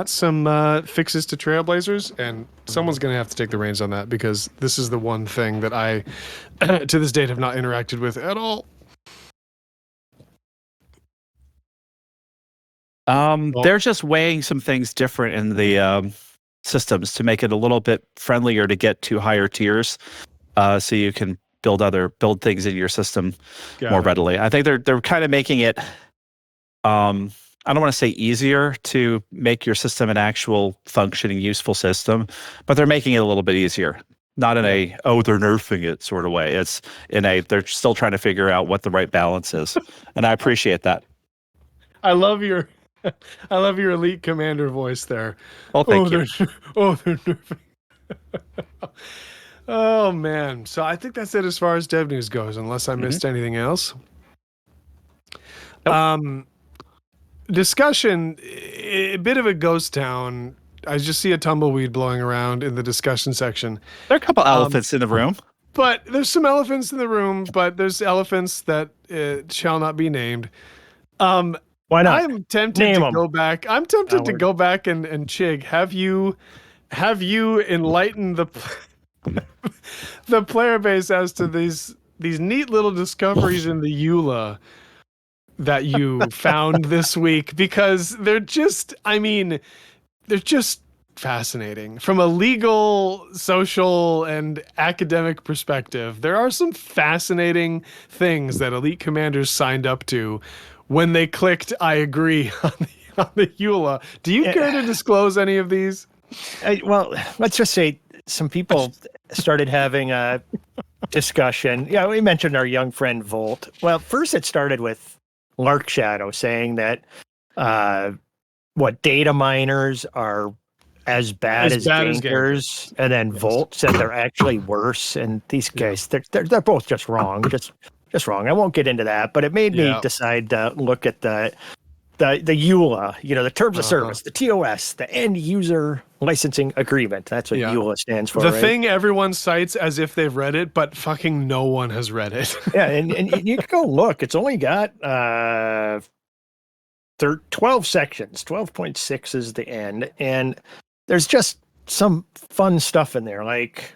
some fixes to Trailblazers, and someone's going to have to take the reins on that because this is the one thing that I, to this date, have not interacted with at all. They're just weighing some things different in the systems to make it a little bit friendlier to get to higher tiers, so you can build things in your system more readily. I think they're kind of making it. I don't want to say easier to make your system an actual functioning, useful system, but they're making it a little bit easier. Not in a, they're nerfing it sort of way. It's in a, they're still trying to figure out what the right balance is. And I appreciate that. I love your elite commander voice there. Oh, thank you. They're nerfing. Oh, man. So I think that's it as far as dev news goes, unless I missed anything else. Nope. Discussion, a bit of a ghost town. I just see a tumbleweed blowing around in the discussion section. There are a couple elephants in the room. But there's some elephants in the room, but there's elephants that shall not be named. Why not? I'm tempted to go back. I'm tempted to go back and Chig, have you enlighten the the player base as to these neat little discoveries in the EULA that you found this week, because they're just fascinating from a legal, social, and academic perspective. There are some fascinating things that elite commanders signed up to when they clicked I agree on the EULA. Do you care to disclose any of these? Well, let's just say some people started having a discussion. Yeah, we mentioned our young friend Volt. Well, first it started with Lark Shadow saying that data miners are as bad as gangers, and then Volt said they're actually worse. And these guys, they're both just wrong, just wrong. I won't get into that, but it made me decide to look at the EULA, the terms of service, the TOS, the end user licensing agreement. That's what EULA stands for. The thing everyone cites as if they've read it, but fucking no one has read it. and you can go look. It's only got 12 sections. 12.6 is the end, and there's just some fun stuff in there. Like,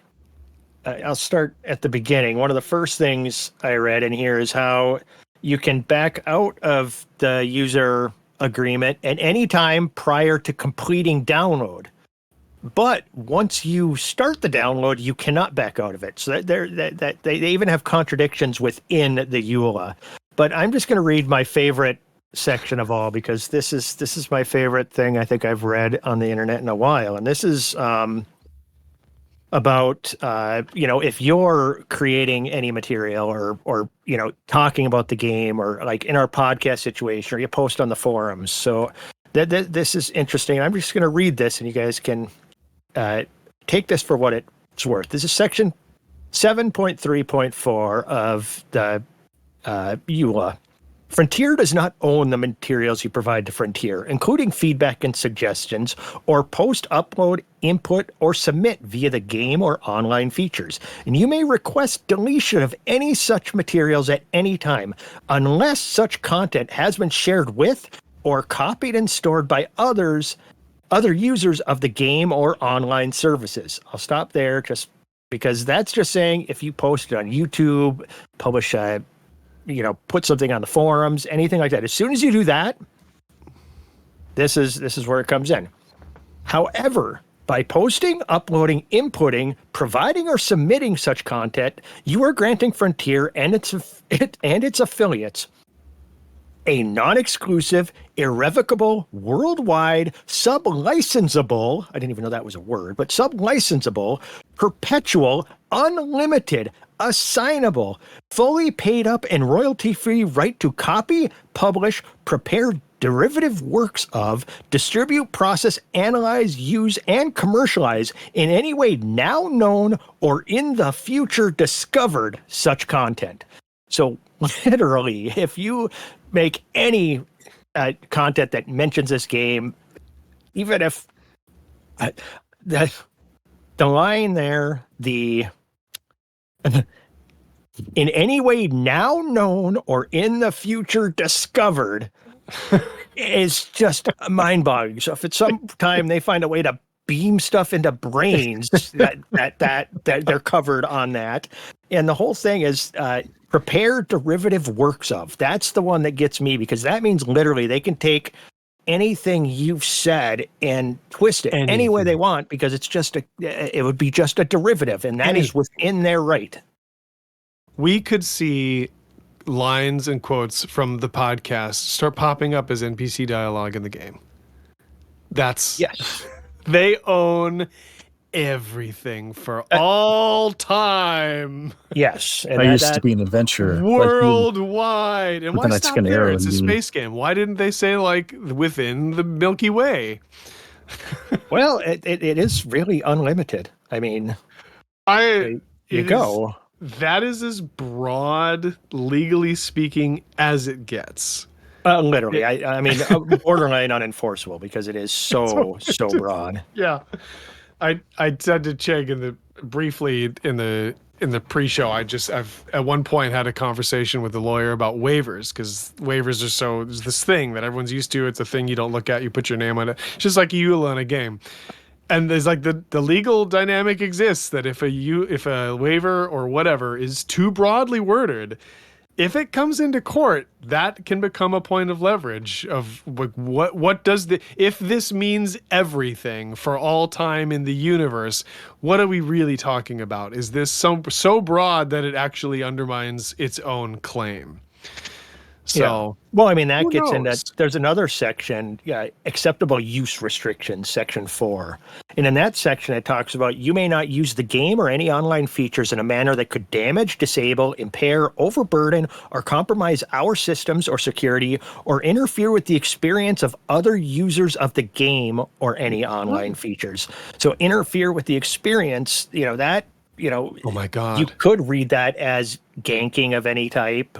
I'll start at the beginning. One of the first things I read in here is how you can back out of the user agreement at any time prior to completing download. But once you start the download, you cannot back out of it. So that they even have contradictions within the EULA. But I'm just going to read my favorite section of all, because this is my favorite thing I think I've read on the internet in a while. And this is about if you're creating any material or talking about the game, or like in our podcast situation, or you post on the forums. So this is interesting. I'm just going to read this, and you guys can take this for what it's worth. This is section 7.3.4 of the EULA. Frontier does not own the materials you provide to Frontier, including feedback and suggestions, or post, upload, input, or submit via the game or online features. And you may request deletion of any such materials at any time, unless such content has been shared with or copied and stored by other users of the game or online services. I'll stop there, just because that's just saying if you post it on YouTube, publish put something on the forums, anything like that. As soon as you do that, this is where it comes in. However, by posting, uploading, inputting, providing, or submitting such content, you are granting Frontier and its affiliates a non-exclusive, irrevocable, worldwide, sub-licensable, I didn't even know that was a word, but sub-licensable, perpetual, unlimited, assignable, fully paid up and royalty-free right to copy, publish, prepare derivative works of, distribute, process, analyze, use, and commercialize in any way now known or in the future discovered such content. So literally, if you make any content that mentions this game, even if the line there, in any way now known or in the future discovered, is just mind-boggling. So if at some time they find a way to beam stuff into brains, that they're covered on that. And the whole thing is prepare derivative works of. That's the one that gets me, because that means literally they can take anything you've said and twist it any way they want, because it's just it would be just a derivative, and that is within their right. We could see lines and quotes from the podcast start popping up as NPC dialogue in the game. That's Yes. They own everything for all time. Yes, and I used to be an adventurer. Worldwide. And But why then I stop took an there? arrow It's a and- space game. Why didn't they say like within the Milky Way? Well, it is really unlimited. I mean, That is as broad, legally speaking, as it gets. Literally. I mean, borderline unenforceable, because it is so broad. Yeah. I said to Chegg briefly in the pre-show, I've at one point had a conversation with the lawyer about waivers, because waivers are there's this thing that everyone's used to. It's a thing you don't look at, you put your name on it. It's just like a EULA in a game. And there's like the legal dynamic exists that if a waiver or whatever is too broadly worded, if it comes into court, that can become a point of leverage of what does if this means everything for all time in the universe, what are we really talking about? Is this so broad that it actually undermines its own claim? So, well, I mean, that gets knows? into, there's another section, acceptable use restrictions, section 4. And in that section, it talks about you may not use the game or any online features in a manner that could damage, disable, impair, overburden, or compromise our systems or security, or interfere with the experience of other users of the game or any online features. So interfere with the experience, that, oh my God, you could read that as ganking of any type,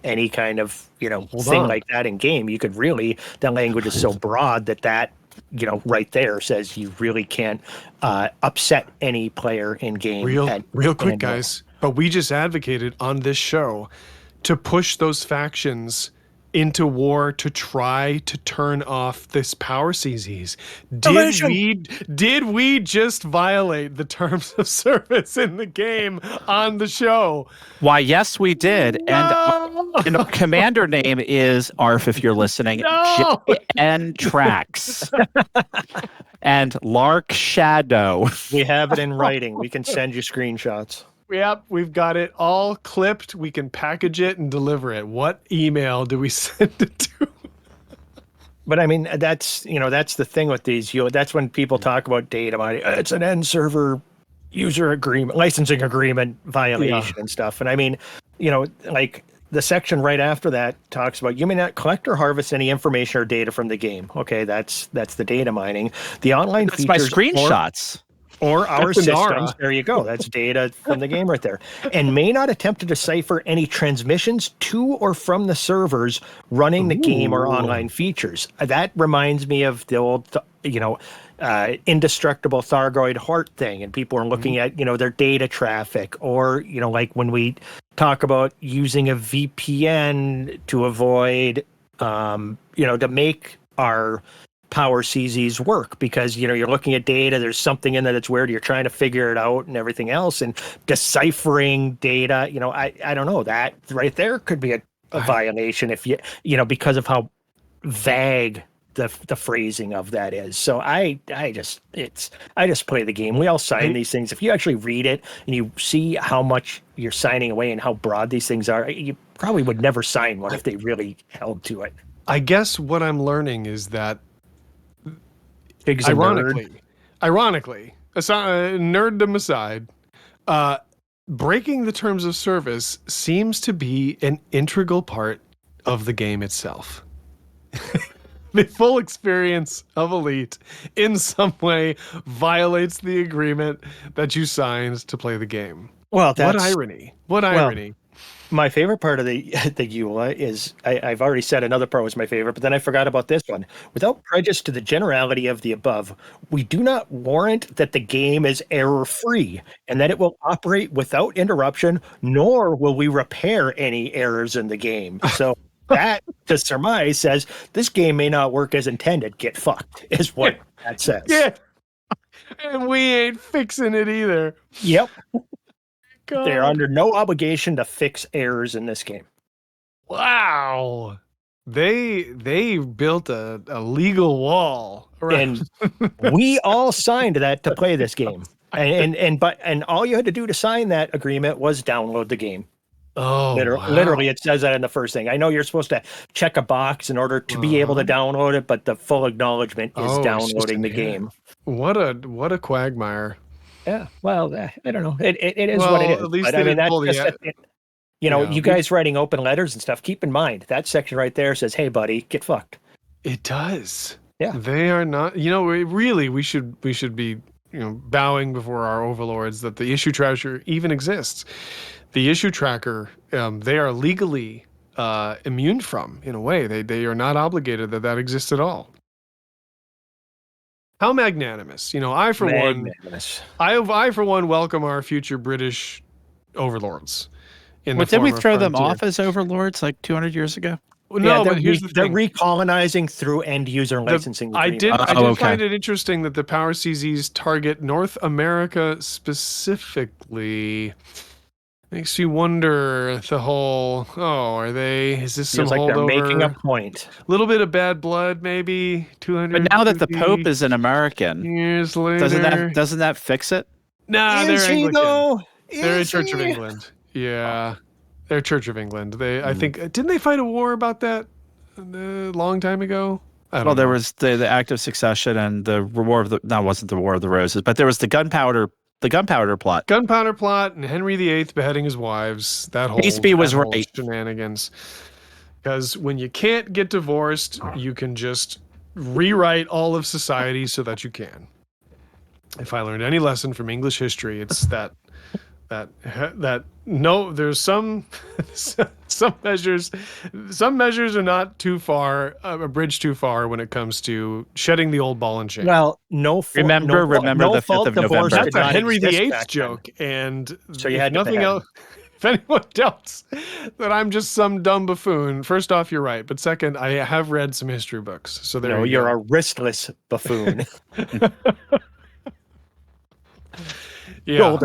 any kind of, thing like that in game. You could really, that language is so broad that right there says you really can't upset any player in game. Real quick, guys. But we just advocated on this show to push those factions into war to try to turn off this power CZs. Did we just violate the terms of service in the game on the show? Why, yes, we did. No! And our commander name is ARF, if you're listening. No! JN Trax. And Lark Shadow. We have it in writing. We can send you screenshots. Yep, we've got it all clipped. We can package it and deliver it. What email do we send it to? But I mean, that's the thing with these. That's when people talk about data mining. It's an end server user agreement, licensing agreement violation and stuff. And I mean, like the section right after that talks about you may not collect or harvest any information or data from the game. Okay, that's the data mining. The online That's my features screenshots. or our That's systems. Nara. There you go. That's data from the game right there. And may not attempt to decipher any transmissions to or from the servers running the game or online features. That reminds me of the old, indestructible Thargoid heart thing. And people are looking at, their data traffic, or, like when we talk about using a VPN to avoid, to make our power CZs work, because you're looking at data, there's something in there that's weird, you're trying to figure it out and everything else, and deciphering data, I don't know, that right there could be a violation if because of how vague the phrasing of that is. So I just play the game. We all sign these things. If you actually read it and you see how much you're signing away and how broad these things are, you probably would never sign one if they really held to it. I guess what I'm learning is that Ironically, nerddom aside, breaking the terms of service seems to be an integral part of the game itself. The full experience of Elite in some way violates the agreement that you signed to play the game. well, What irony. What irony. My favorite part of the EULA is, I've already said another part was my favorite, but then I forgot about this one. Without prejudice to the generality of the above, we do not warrant that the game is error-free and that it will operate without interruption, nor will we repair any errors in the game. So that, to surmise, says this game may not work as intended. Get fucked, is what that says. Yeah. And we ain't fixing it either. Yep. God. They're under no obligation to fix errors in this game. Wow. They built a legal wall around. And we all signed that to play this game. And all you had to do to sign that agreement was download the game. Oh, wow. Literally, it says that in the first thing. I know you're supposed to check a box in order to be able to download it, but the full acknowledgement is downloading the game. What a quagmire. Yeah, well, I don't know. It is what it is. At least but they I mean, didn't pull that's just you guys writing open letters and stuff. Keep in mind that section right there says, "Hey, buddy, get fucked." It does. Yeah, they are not. We should be bowing before our overlords that the issue tracker even exists. The issue tracker, they are legally immune from, in a way. They are not obligated that exists at all. How magnanimous. I for one welcome our future British overlords. Didn't we throw them off as overlords like 200 years ago? No, but here's the thing. They're recolonizing through end user licensing. I did find it interesting that the Power CZs target North America specifically. Makes you wonder the whole, is this some like holdover? They're making a point. A little bit of bad blood, maybe 200. But now that the Pope is an American, years later, doesn't that fix it? Nah, they're Anglican. Though? They're a Church of England. Yeah, they're Church of England. I think didn't they fight a war about that a long time ago? There was the Act of Succession and the War of the wasn't the War of the Roses, but there was the gunpowder plot. Gunpowder plot and Henry VIII beheading his wives. That whole shenanigans. Because when you can't get divorced, you can just rewrite all of society so that you can. If I learned any lesson from English history, it's that there's some measures are not too far, a bridge too far when it comes to shedding the old ball and chain. Well, remember the 5th of November. That's a Henry VIII joke, and so you had nothing else. If anyone doubts that I'm just some dumb buffoon, first off, you're right, but second, I have read some history books, so there. You're a wristless buffoon. Yeah.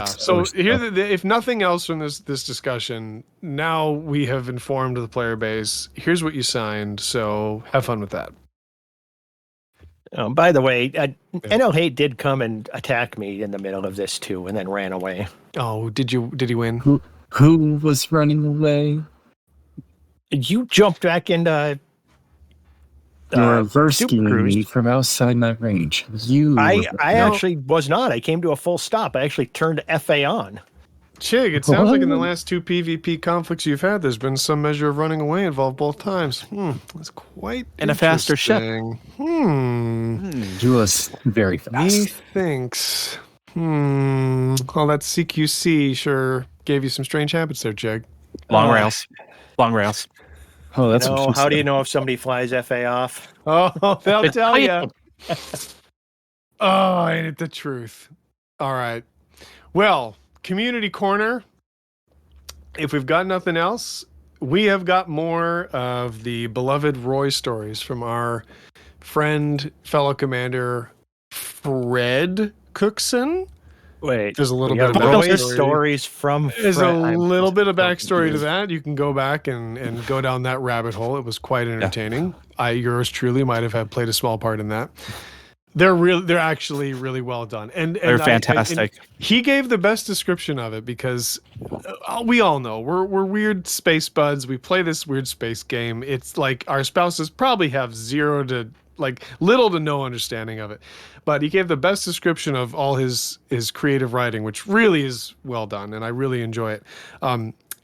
So if nothing else from this discussion, now we have informed the player base. Here's what you signed. So have fun with that. By the way, NLTT did come and attack me in the middle of this too, and then ran away. Oh, did he win? Who was running away? You jumped back into. You're reversing me from outside my range. I actually was not. I came to a full stop. I actually turned FA on. Chig, it sounds like in the last 2 PvP conflicts you've had, there's been some measure of running away involved both times. That's quite in a faster ship. He was very fast. He thinks. Well, that CQC sure gave you some strange habits there, Chig. Long rails. Oh, that's how do you know if somebody flies FA off? Oh, they'll tell you. Oh, ain't it the truth? All right. Well, Community Corner. If we've got nothing else, we have got more of the beloved Roy stories from our friend, fellow commander, Fred Cookson. Wait, there's a little bit of backstory. Stories from There's a little bit of backstory to that. You can go back and go down that rabbit hole. It was quite entertaining. Yours truly might have played a small part in that. They're actually really well done, and they're fantastic. And he gave the best description of it because we all know we're weird space buds. We play this weird space game. It's like our spouses probably have little to no understanding of it, but he gave the best description of all his creative writing, which really is well done, and I really enjoy it.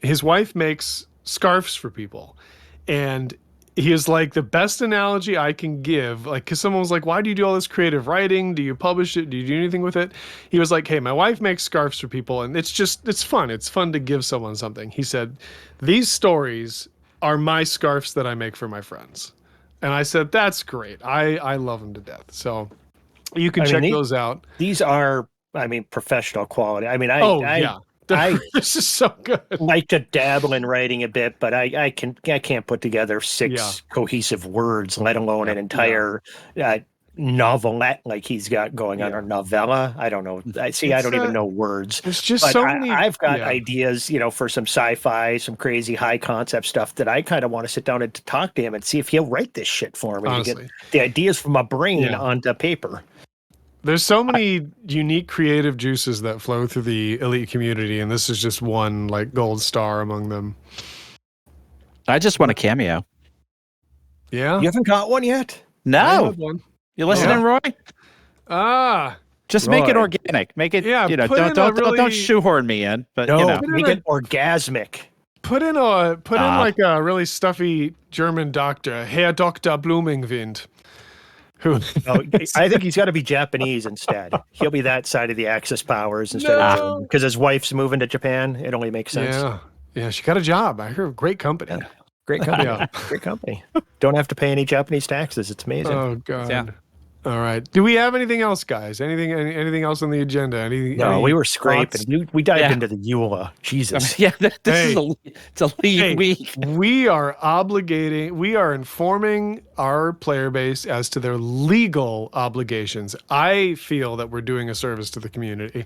His wife makes scarves for people, and he is like, the best analogy I can give, because someone was like, why do you do all this creative writing? Do you publish it? Do you do anything with it? He was like, hey, my wife makes scarves for people, and it's fun. It's fun to give someone something. He said, these stories are my scarves that I make for my friends. And I said, that's great. I love them to death. So you can check those out. These are, professional quality. This is so good. Like to dabble in writing a bit, but I can't put together 6 cohesive words, let alone an entire novelette like he's got going on, or novella. I don't know. I don't even know words. There's just But so many. I've got ideas, for some sci-fi, some crazy high concept stuff that I kind of want to sit down and talk to him and see if he'll write this shit for me Honestly. to get the ideas from my brain onto paper. There's so many unique creative juices that flow through the elite community, and this is just one like gold star among them. I just want a cameo. Yeah, you haven't got one yet. No, you listening, Roy? Just Roy. Make it organic. Make it. Don't shoehorn me in. But make it orgasmic. Put in like a really stuffy German doctor, Herr Dr. Blumingwind. I think he's got to be Japanese instead. He'll be that side of the Axis powers instead of because his wife's moving to Japan. It only makes sense. Yeah, she got a job. I heard great company. Yeah. Great company. Great company. Don't have to pay any Japanese taxes. It's amazing. Oh God. Yeah. All right. Do we have anything else, guys? Anything else on the agenda? We were scraping. We dived into the Miola. Jesus. It's a lead week. We are informing our player base as to their legal obligations. I feel that we're doing a service to the community.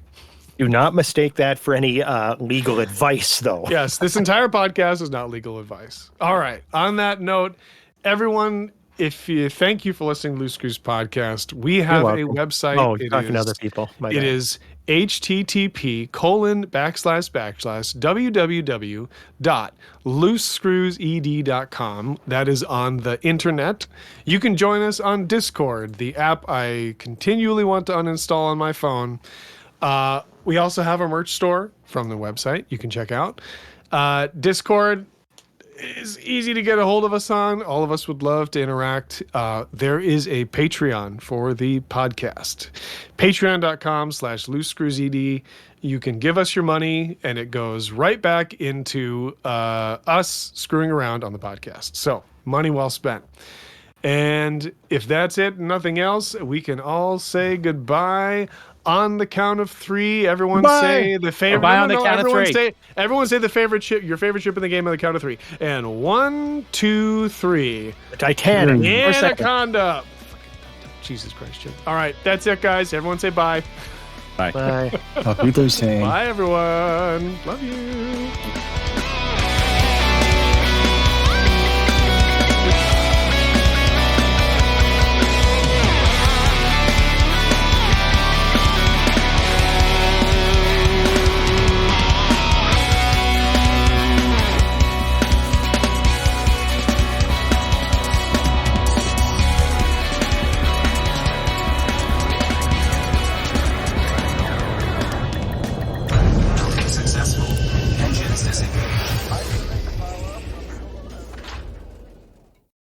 Do not mistake that for any legal advice, though. Yes, this entire podcast is not legal advice. All right. On that note, everyone, thank you for listening to Loose Screws podcast. We have a website. Oh, you're talking to other people. It is http://www.loosescrewsed.com. That is on the internet. You can join us on Discord, the app I continually want to uninstall on my phone. We also have a merch store from the website you can check out. Discord is easy to get a hold of us on. All of us would love to interact. There is a Patreon for the podcast. Patreon.com/loosescrewsed. You can give us your money and it goes right back into us screwing around on the podcast. So money well spent. And if that's it, nothing else, we can all say goodbye. On the count of three, everyone say the favorite. Bye on the count of three. Everyone say the favorite ship, your favorite ship in the game on the count of three. And 1, 2, 3. The Titanic. Anaconda. Jesus Christ, Jim. All right, that's it, guys. Everyone say bye. Bye. Bye. Happy Thursday. Bye, everyone. Love you.